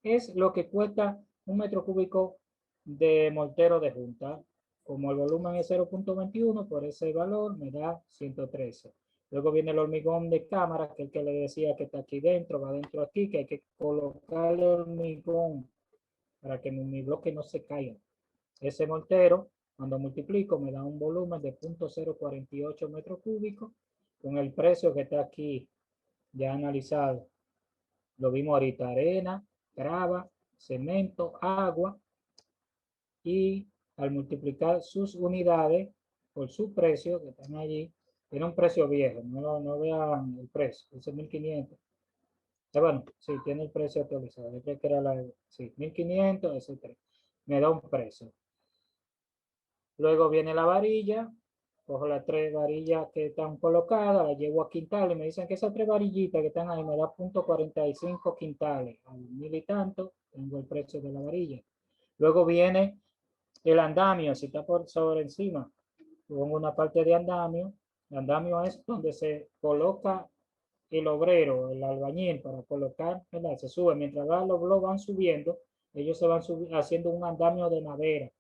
es lo que cuesta 1 metro cúbico de mortero de junta. Como el volumen es 0.21, por ese valor me da 113. Luego viene el hormigón de cámara, que es el que le decía que está aquí dentro, va dentro aquí, que hay que colocar el hormigón para que mi bloque no se caiga. Ese mortero, cuando multiplico, me da un volumen de 0.048 metros cúbicos, con el precio que está aquí ya analizado. Lo vimos ahorita, arena, grava, cemento, agua, y al multiplicar sus unidades por su precio, que están allí, tiene un precio viejo, no vean el precio, es 1.500. Bueno, sí, tiene el precio actualizado. Yo creo que era sí, 1500, etc. Me da un precio. Luego viene la varilla. Cojo las 3 varillas que están colocadas, las llevo a quintales. Me dicen que esas 3 varillitas que están ahí me da .45 quintales. Al 1000 y tanto, tengo el precio de la varilla. Luego viene el andamio, si está por sobre encima. Pongo una parte de andamio. El andamio es donde se coloca el obrero, el albañil, para colocar, ¿verdad? Se sube. Mientras los blogs van subiendo, ellos se van haciendo un andamio de madera,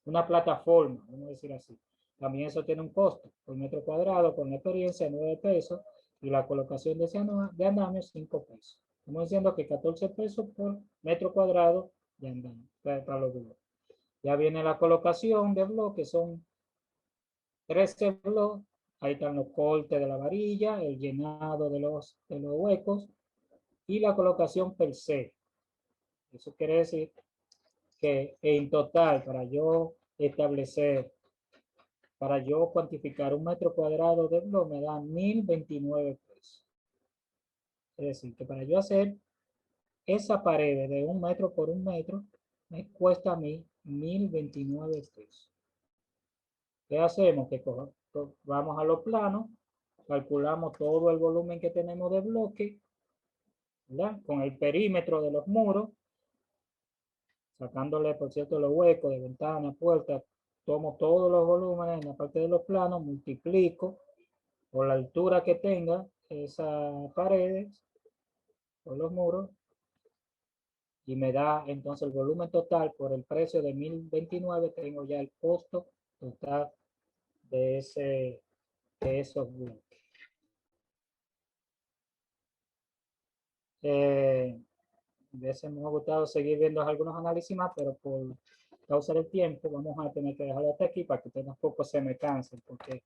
una plataforma, vamos a decir así. También eso tiene un costo por metro cuadrado, con la experiencia, 9 pesos, y la colocación de andamio, 5 pesos. Estamos diciendo que 14 pesos por metro cuadrado de andamio para los bloques. Ya viene la colocación de bloques, son 13 bloques. Ahí están los cortes de la varilla, el llenado de los huecos y la colocación per se. Eso quiere decir que en total, para yo cuantificar un metro cuadrado de blog, me dan 1029 pesos. Es decir, que para yo hacer esa pared de 1 metro por 1 metro, me cuesta a mí 1029 pesos. ¿Qué hacemos? Que vamos a los planos, calculamos todo el volumen que tenemos de bloque, ¿verdad? Con el perímetro de los muros, sacándole, por cierto, los huecos de ventanas, puertas, tomo todos los volúmenes en la parte de los planos, multiplico por la altura que tenga esas paredes o los muros, y me da entonces el volumen total por el precio de 1029. Tengo ya el costo total de esos bloques. Hubiese me ha gustado seguir viendo algunos análisis más, pero por causa del tiempo vamos a tener que dejarlo hasta aquí para que ustedes tampoco se me cansen, porque